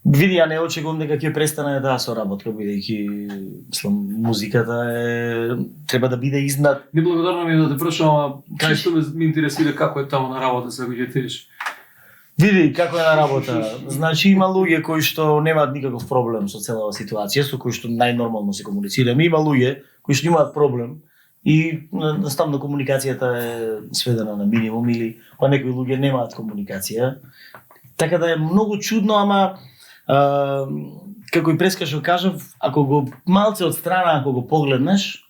Види, ја не очекувам дека ќе престане таа соработка, бидејќи мислам музиката треба да биде изнад. Неблагодарно ми е да те прашам, ама Кажи. чисто ме интересира како е таму на работа сега ќе тириш. Види како е на работа. Значи има луѓе кои што немаат никаков проблем со целава ситуација, со кои што најнормално се комуницираме. Има луѓе кои што имаат проблем и наставно комуникацијата е сведена на минимум или па некои луѓе немаат комуникација. Така да е многу чудно, ама како и прескашо кажав, ако го малце од страна ако го погледнеш,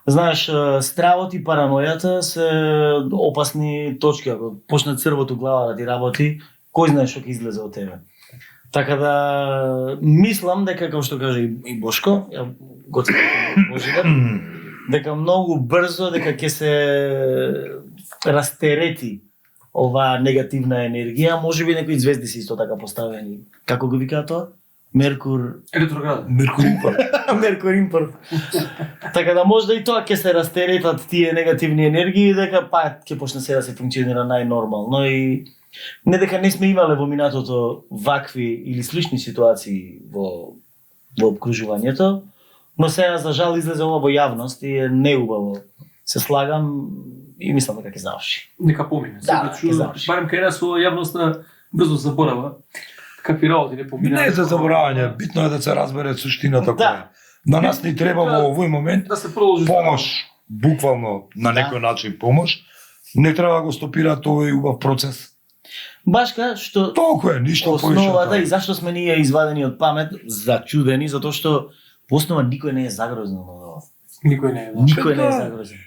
знаеш, стравот и паранојата се опасни точки. Ако почне црвото глава да ти работи, кој знае што ќе излезе од тебе. Така да мислам дека како што каже и Бошко, ја го цитирам Божидар, дека многу брзо дека ќе се растерети оваа негативна енергија, можеби некои звезди се исто така поставени. Како го викаат тоа? Меркур Ретроград. Меркурипа. Меркур импорт. Така да можда и тоа ќе се растеретат тие негативни енергии дека па ќе почне се да се функционира најнормално и не дека не сме имале во минатото вакви или слични ситуации во во обкружувањето, но сега за жал излезе ова во јавност и е неубаво. Се слагам и мислам дека ќе заврши. Нека помине. Да, ќе заврши. Барем кај нас во јавноста брзо заборава. Какви работи не помина. Не е за заборавање, битно е да се разбере суштината која е. На нас ни треба во овој момент да се продолжи помош, буквално на некој начин помош. Не треба да го стопираат овој убав процес. Баш кај што Толку е, ништо основата повеќе. и зашто сме ние извадени од памет, зачудени, затоа што во основа никој не е загрозен од ова. Никој не е. Да. Никој не е загрозен.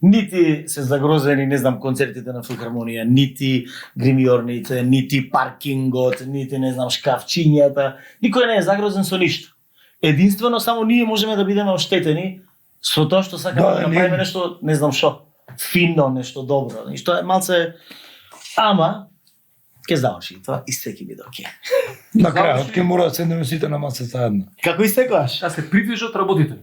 Нити се загрозени, не знам, концертите на Филхармонија, нити гримиорните, нити паркингот, нити, не знам, шкафчињата. Никој не е загрозен со ништо. Единствено, само ние можеме да бидеме оштетени со тоа што сакаме да направиме нешто, не знам што, фино, нешто добро. И што е малце... Ама, ќе заврши тоа и све ќе биде окей. На крајот ќе мора да седнеме сите на маса заедно. Како и секогаш? Да се придвижат работите.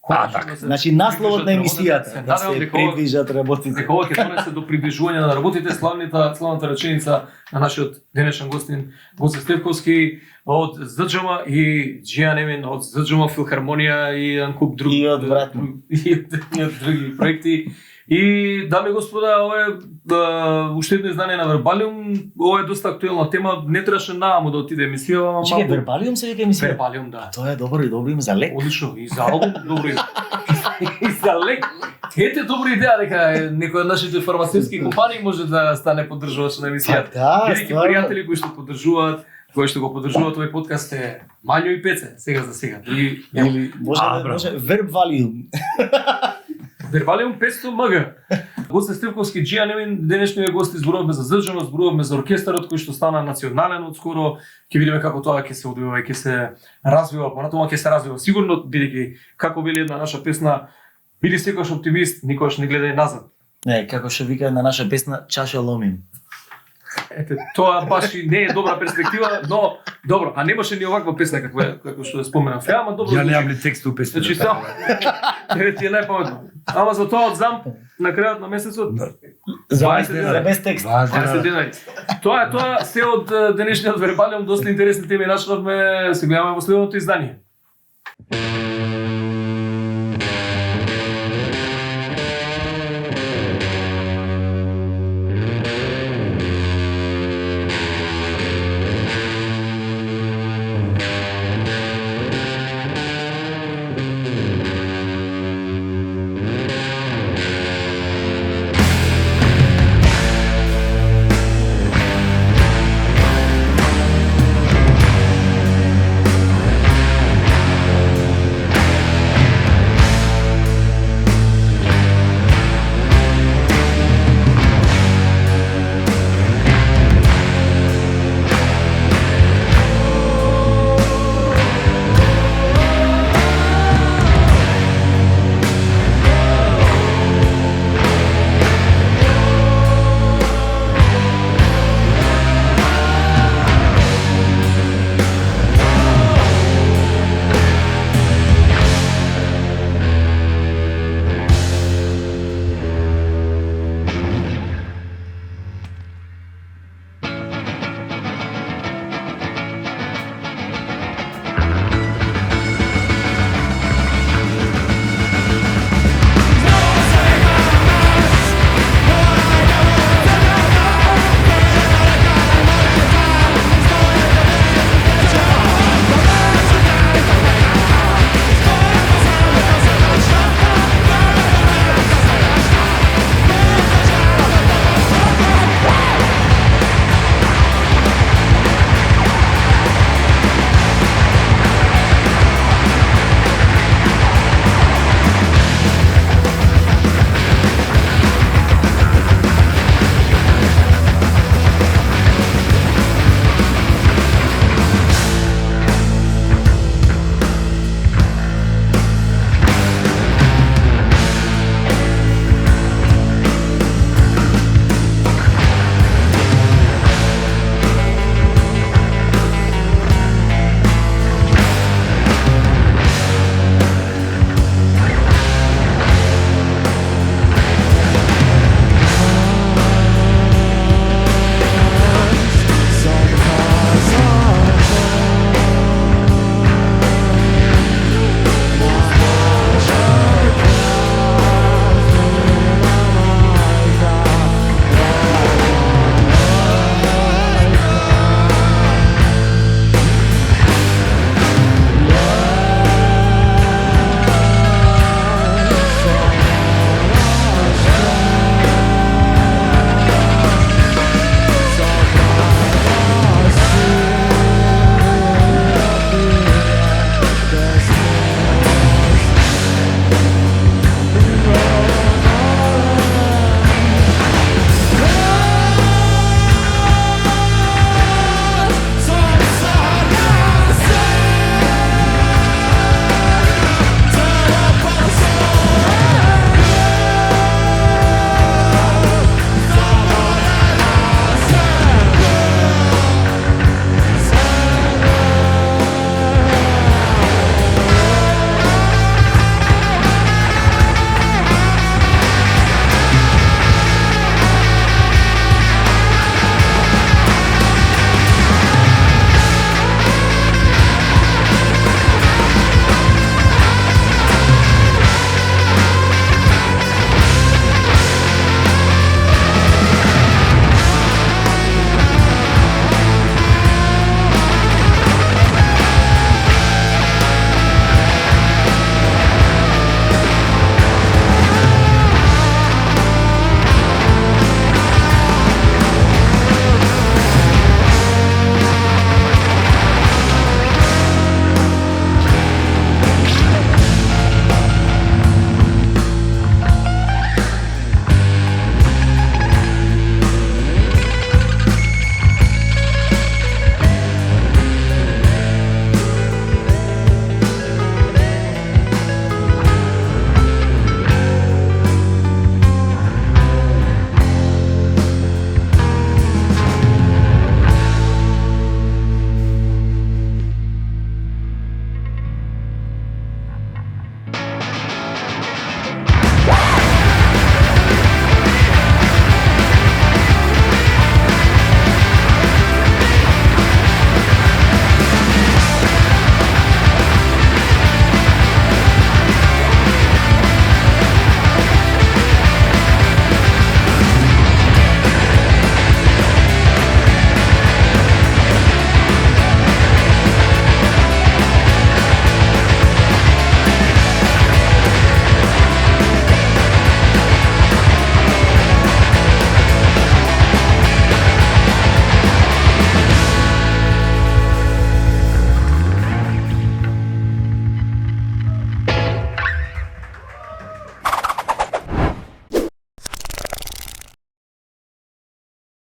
така. Значи, насловот на емисијата, да се придвижат работите. Дека ова ќе донесе до придвижување на работите, славната реченица на нашиот денешен гостин Гоце Стевковски од ЗДЖМ и Джијан Емин од ЗДЖМ Филхармонија и еден куп други И одвратно. и од други проекти. И дами и господа, ова е уште едно издание на Вербалиум. Ова е доста актуелна тема. Не требаше нааму да отиде емисија. Чекај, Вербалиум се вика емисија? Вербалиум, да. Тоа е добро и добро име за лек. Одлично, и за албум добро име. И за лек. Ете добра идеја дека некој од нашите фармацевтски компании може да стане поддржувач на емисијата. Да, Бидејќи стварно. пријатели кои што поддржуваат, кои што го поддржуваат овој подкаст е Мањо и Пеце, сега за сега. Други Или може браво. може Вербалиум. Вербалиум 500 МГ. Гоце Стевковски, Джијан Емин, денешниот гост, зборуваме за ЗДЖМ, зборуваме за оркестарот кој што стана национален одскоро. Ќе видиме како тоа ќе се одвива и ќе се развива, понатаму ќе се развива сигурно, бидејќи како вели една наша песна, биди секогаш оптимист, никогаш не гледај назад. Не, како што вика на наша песна, чаша ломим. Ете, тоа баш и не е добра перспектива, но добро, а немаше ни оваква песна како што ја споменав. Ама добро. Ја немам ли текст у песната. Значи само ти е најпаметно. Ама за тоа од замп на крајот на месецот За без текст. 20 денари. Тоа се од денешниот Вербалиум, доста интересни теми начнавме, се гледаме во следното издание.